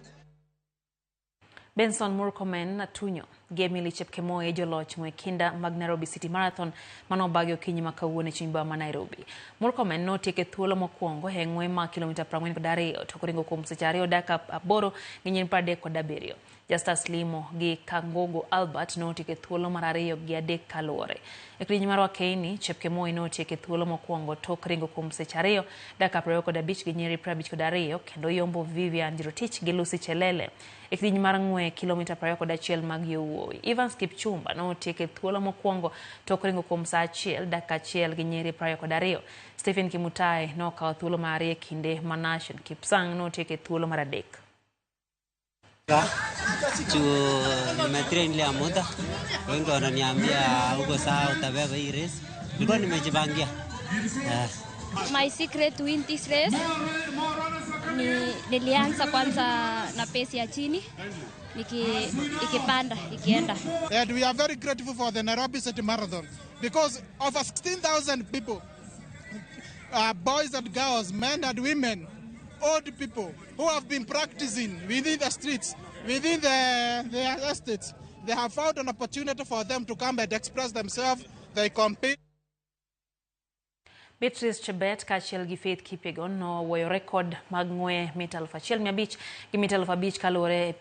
Benson Murkomen Atunyo Gemili Chepkemoi joloch kinda mag Nairobi City Marathon manobagi okinyi makawuono chimba ma Nairobi. Murkomen notieke thuolo mokwongo e ng'we ma kilomita 42 to koringo kuom seche 2 dakika 8 gi nyin 37. Justus Limo gi Kangogo Albert notieke thuolo mar 2 gi 3 kaluore. E kidieny mar Wakeini Chepkemoi notieke thuolo mokwongo to koringo kuom seche 2 dakika 25 gi nyiri 52 kendo yombo Vivian Jirotich gi Lucy Chelele. E kidieny mar ng'we kilomita 21 mag yowuoyi. Evans Kipchumba notieke thuolo mokwongo to koringo kuom saa 1 dakika 1 gi nyiri 22. Stephen Kimutai nokawo thuolo mar 2 kinde ma Nation Kipsang notieke thuolo mar 3. Nimetrain ile muda, wengi wananiambia uko sawa utabeba hii race. Nilikuwa nimejipangia. My secret to win this race nilianza kwanza na pace ya chini ikipanda ikienda. And we are very grateful for the Nairobi City Marathon because over 16,000 people, boys and girls, men and women, old people who have been practicing within the streets, within the estates, they have found an opportunity for them to come and express themselves. They compete. Beatrice Chebet kachiel gi Faith Kipyegon no woyo rekod mag ng'we mita 1,500 gi mita 5,000 kaluore e